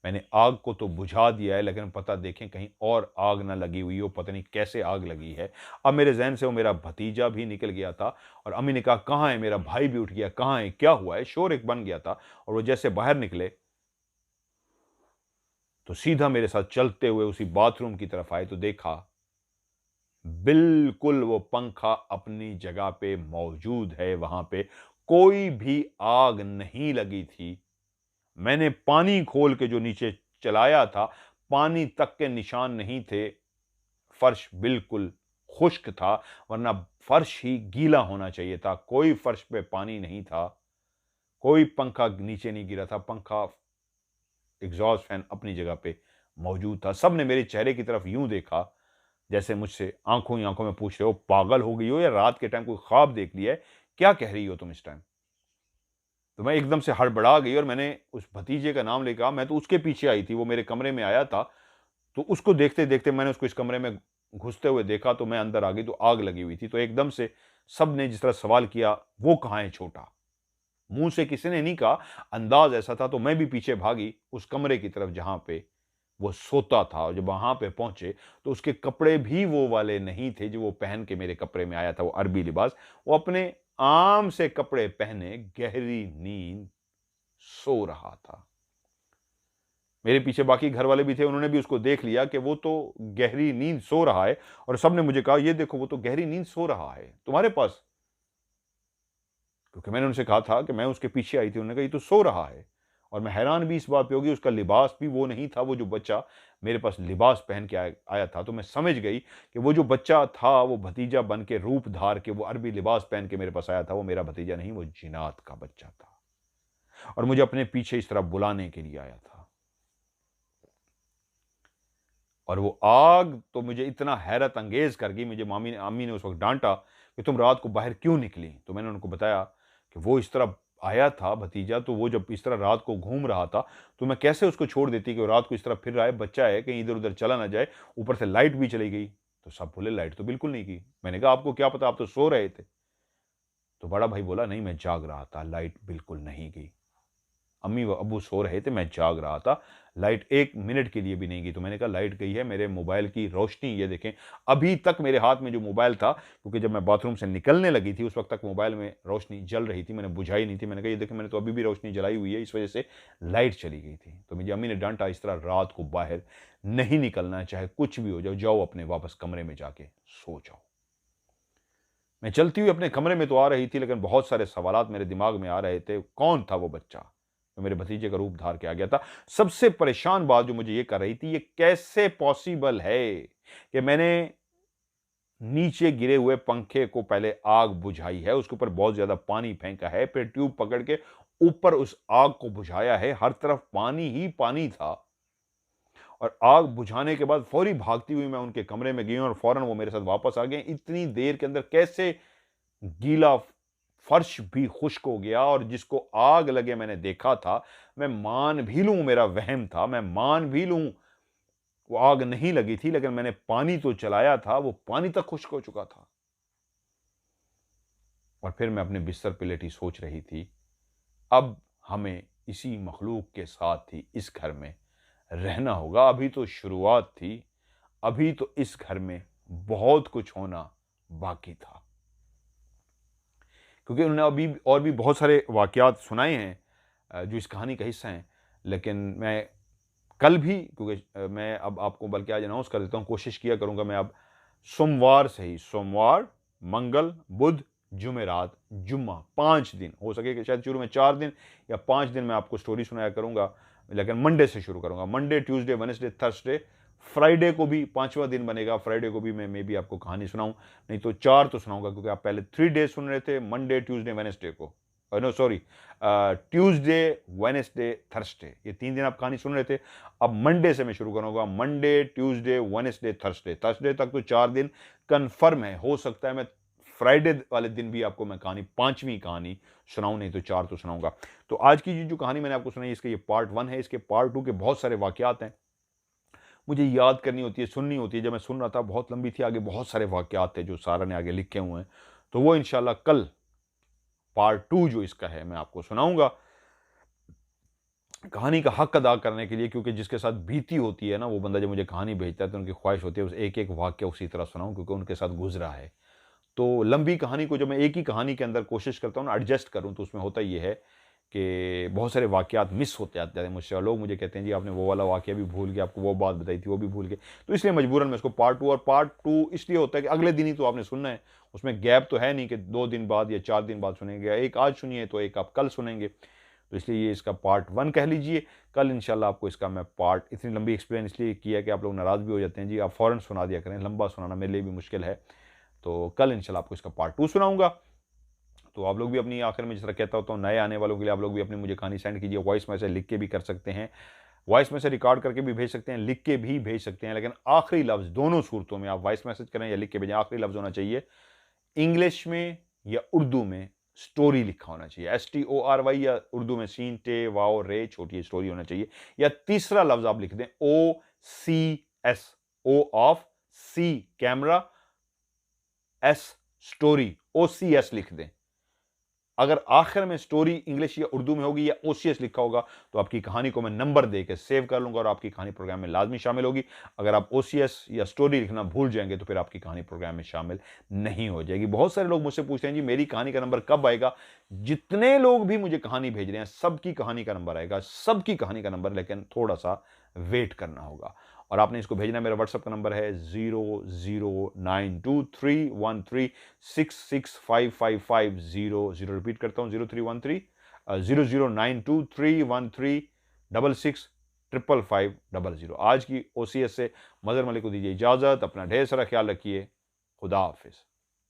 मैंने आग को तो बुझा दिया है, लेकिन पता देखें कहीं और आग ना लगी हुई हो, पता नहीं कैसे आग लगी है। अब मेरे ज़हन से वो मेरा भतीजा भी निकल गया था और अम्मी ने कहा, "कहाँ है?" मेरा भाई भी उठ गया, "कहाँ है? क्या हुआ है?" शोर एक बन गया था और वो जैसे बाहर निकले, तो सीधा मेरे साथ चलते हुए उसी बाथरूम की तरफ आए तो देखा, बिल्कुल वो पंखा अपनी जगह पे मौजूद है, वहां पे कोई भी आग नहीं लगी थी। मैंने पानी खोल के जो नीचे चलाया था, पानी तक के निशान नहीं थे। फर्श बिल्कुल खुश्क था, वरना फर्श ही गीला होना चाहिए था। कोई फर्श पे पानी नहीं था, कोई पंखा नीचे नहीं गिरा था। पंखा, एग्जॉस्ट फैन अपनी जगह पे मौजूद था। सबने मेरे चेहरे की तरफ यूं देखा जैसे मुझसे आंखों ही आंखों में पूछ रहे हो, पागल हो गई हो या रात के टाइम कोई ख्वाब देख लिया है? क्या कह रही हो तुम इस टाइम? तो मैं एकदम से हड़बड़ा गई और मैंने उस भतीजे का नाम लेकर, मैं तो उसके पीछे आई थी, वो मेरे कमरे में आया था। तो उसको देखते-देखते मैंने उसको इस कमरे में घुसते हुए देखा, तो मैं अंदर आ गई तो आग लगी हुई थी। तो एकदम से सबने जिस तरह सवाल किया, "वो कहाँ है छोटा?" मुँह से किसी ने नहीं कहा, अंदाज़ ऐसा था, तो मैं भी पीछे भागी उस कमरे की तरफ जहाँ पे वो सोता था। और जब वहाँ पे पहुँचे, तो उसके कपड़े भी वो वाले नहीं थे जो वो पहन के मेरे कपड़े में आया था, वो अरबी लिबास। वो अपने आम से कपड़े पहने गहरी नींद सो रहा था। मेरे पीछे बाकी घर वाले भी थे, उन्होंने भी उसको देख लिया कि वो तो गहरी नींद सो रहा है और सबने मुझे कहा, "ये देखो वो तो गहरी नींद सो रहा है, तुम्हारे पास।" क्योंकि मैंने उनसे कहा था कि मैं उसके पीछे आई थी, उन्होंने कहा, "ये तो सो रहा है।" और मैं हैरान भी इस बात पे हो गई, उसका लिबास भी वो नहीं था, वो जो बच्चा मेरे पास लिबास पहन के आया था। तो मैं समझ गई कि वो जो बच्चा था, वो भतीजा बन के रूप धार के वो अरबी लिबास पहन के मेरे पास आया था, वो मेरा भतीजा नहीं, वो जिनात का बच्चा था और मुझे अपने पीछे इस तरह बुलाने के लिए आया था। और वो आग तो मुझे इतना हैरत अंगेज़ कर गई, मुझे अम्मी ने उस वक़्त डाँटा कि तुम रात को बाहर क्यों निकली? तो मैंने उनको बताया कि वो इस तरह आया था भतीजा, तो वो जब इस तरह रात को घूम रहा था, तो मैं कैसे उसको छोड़ देती कि वो रात को इस तरह फिर रहा है, बच्चा है, कहीं इधर-उधर चला ना जाए। ऊपर से लाइट भी चली गई। तो सब बोले, "लाइट तो बिल्कुल नहीं गई।" मैंने कहा, "आपको क्या पता, आप तो सो रहे थे।" तो बड़ा भाई बोला, "नहीं, मैं जाग रहा था, लाइट बिल्कुल नहीं गई। अम्मी व अब्बू सो रहे थे, मैं जाग रहा था, लाइट 1 मिनट के लिए भी नहीं गई।" तो मैंने कहा, "लाइट गई है, मेरे मोबाइल की रोशनी ये देखें।" अभी तक मेरे हाथ में जो मोबाइल था, क्योंकि जब मैं बाथरूम से निकलने लगी थी, उस वक़्त तक मोबाइल में रोशनी जल रही थी, मैंने बुझाई नहीं थी। मैंने कहा, "ये देखें, मैंने तो अभी भी रोशनी जलाई हुई है, इस वजह से लाइट चली गई थी।" तो मेरी अम्मी ने डाँटा, "इस तरह रात को बाहर नहीं निकलना है, चाहे कुछ भी हो जाओ, जाओ अपने वापस कमरे में जाके सो जाओ।" मैं चलती हुई अपने कमरे में तो आ रही थी, लेकिन बहुत सारे सवालात मेरे दिमाग में आ रहे थे। कौन था वो बच्चा जो मेरे भतीजे का रूप धार के आ गया था? सबसे परेशान बात जो मुझे ये कर रही थी, ये कैसे पॉसिबल है कि मैंने नीचे गिरे हुए पंखे को पहले आग बुझाई है, उसके ऊपर बहुत ज़्यादा पानी फेंका है, फिर ट्यूब पकड़ के ऊपर उस आग को बुझाया है, हर तरफ पानी ही पानी था। और आग बुझाने के बाद फौरी भागती हुई मैं उनके कमरे में गई और फौरन वो मेरे साथ वापस आ गए। इतनी देर के अंदर कैसे गीला फर्श भी खुश्क हो गया और जिसको आग लगे मैंने देखा था, मैं मान भी लूँ मेरा वहम था, मैं मान भी लूँ वो आग नहीं लगी थी, लेकिन मैंने पानी तो चलाया था, वो पानी तक खुश्क हो चुका था। और फिर मैं अपने बिस्तर पे लेटी सोच रही थी, अब हमें इसी मखलूक के साथ ही इस घर में रहना होगा। अभी तो शुरुआत थी, अभी तो इस घर में बहुत कुछ होना बाकी था। क्योंकि उन्होंने अभी और भी बहुत सारे वाक़यात सुनाए हैं जो इस कहानी का हिस्सा हैं। लेकिन मैं कल भी, क्योंकि मैं अब आपको बल्कि आज अनाउंस कर देता हूँ, कोशिश किया करूँगा मैं अब सोमवार से ही, सोमवार, मंगल, बुध, जुमेरात, जुम्मा, 5 दिन हो सके कि शायद शुरू में 4 दिन या 5 दिन मैं आपको स्टोरी सुनाया करूंगा, लेकिन मंडे से शुरू करूंगा। Monday, Tuesday, Wednesday, Thursday, Friday को भी 5वां दिन बनेगा, फ्राइडे को भी मैं मे बी आपको कहानी सुनाऊं, नहीं तो 4 तो सुनाऊंगा, क्योंकि आप पहले 3 डेज सुन रहे थे, मंडे, ट्यूसडे, वेडनेसडे को, no sorry, Tuesday, Wednesday, Thursday, ये 3 दिन आप कहानी सुन रहे थे। अब मंडे से मैं शुरू करूंगा, Monday, Tuesday, Wednesday, Thursday, Thursday तक तो 4 दिन कंफर्म है। हो सकता है मैं फ्राइडे वाले दिन भी आपको मैं कहानी, 5वीं कहानी सुनाऊं, नहीं तो 4 तो सुनाऊंगा। तो आज की जो कहानी मैंने आपको सुनाई, इसका ये पार्ट 1 है। इसके पार्ट 2 के बहुत सारे वाकयात हैं, मुझे याद करनी होती है, सुननी होती है। जब मैं सुन रहा था बहुत लंबी थी, आगे बहुत सारे वाकयात थे जो सारा ने आगे लिखे हुए हैं, तो वो इंशाल्लाह कल पार्ट 2 जो इसका है मैं आपको सुनाऊंगा, कहानी का हक अदा करने के लिए। क्योंकि जिसके साथ बीती होती है ना, वो बंदा जब मुझे कहानी भेजता है तो उनकी ख्वाहिश होती है उस एक एक वाक्य उसी तरह सुनाऊं, क्योंकि उनके साथ गुजरा है। तो लंबी कहानी को जब मैं एक ही कहानी के अंदर कोशिश करता हूँ ना एडजस्ट करूँ, तो उसमें होता ये है कि बहुत सारे वाकयात मिस होते जाते हैं मुझसे, और लोग मुझे कहते हैं जी आपने वो वाला वाकया भी भूल गए, आपको वो बात बताई थी वो भी भूल गए। तो इसलिए मजबूरन मैं इसको पार्ट 2, और पार्ट 2 इसलिए होता है कि अगले दिन ही तो आपने सुनना है, उसमें गैप तो है नहीं कि 2 दिन बाद या 4 दिन बाद सुनेंगे, एक आज सुनिए तो एक आप कल सुनेंगे। तो इसलिए ये इसका पार्ट 1 कह लीजिए। कल इंशाल्लाह आपको इसका मैं पार्ट, इतनी लंबी एक्सप्लेन इसलिए किया कि आप लोग नाराज़ भी हो जाते हैं जी, आप फ़ौरन सुना दिया करें, लंबा सुनाना मेरे लिए भी मुश्किल है। तो कल इंशाल्लाह आपको इसका पार्ट 2 सुनाऊंगा। तो आप लोग भी अपनी, आखिर में जिस तरह कहता होता हूँ नए आने वालों के लिए, आप लोग भी अपनी मुझे कहानी सेंड कीजिए। वॉइस मैसेज लिख के भी कर सकते हैं, वॉइस मैसेज रिकॉर्ड करके भी भेज सकते हैं, लिख के भी भेज सकते हैं, लेकिन आखिरी लफ्ज़ दोनों सूरतों में, आप वॉइस मैसेज करें या लिख के भेजें, आखिरी लफ्ज़ होना चाहिए इंग्लिश में या उर्दू में स्टोरी लिखा होना चाहिए, STORY, या उर्दू में सीन टे वाओ रे छोटी स्टोरी होना चाहिए। या तीसरा लफ्ज़ आप लिख दें OCS, O of C camera, S story, OCS लिख दें। अगर आखिर में स्टोरी इंग्लिश या उर्दू में होगी या OCS लिखा होगा, तो आपकी कहानी को मैं नंबर देकर सेव कर लूंगा और आपकी कहानी प्रोग्राम में लाजमी शामिल होगी। अगर आप OCS या स्टोरी लिखना भूल जाएंगे तो फिर आपकी कहानी प्रोग्राम में शामिल नहीं हो जाएगी। बहुत सारे लोग मुझसे पूछते हैं जी मेरी कहानी का नंबर कब आएगा। जितने लोग भी मुझे कहानी भेज रहे हैं सबकी कहानी का नंबर आएगा, सबकी कहानी का नंबर, लेकिन थोड़ा सा वेट करना होगा। और आपने इसको भेजना, मेरा व्हाट्सएप का नंबर है 00923136655500। रिपीट करता हूँ 031300923165500। आज की OCS से मजहर मलिक को दीजिए इजाजत। अपना ढेर सारा ख्याल रखिए। खुदा हाफिज।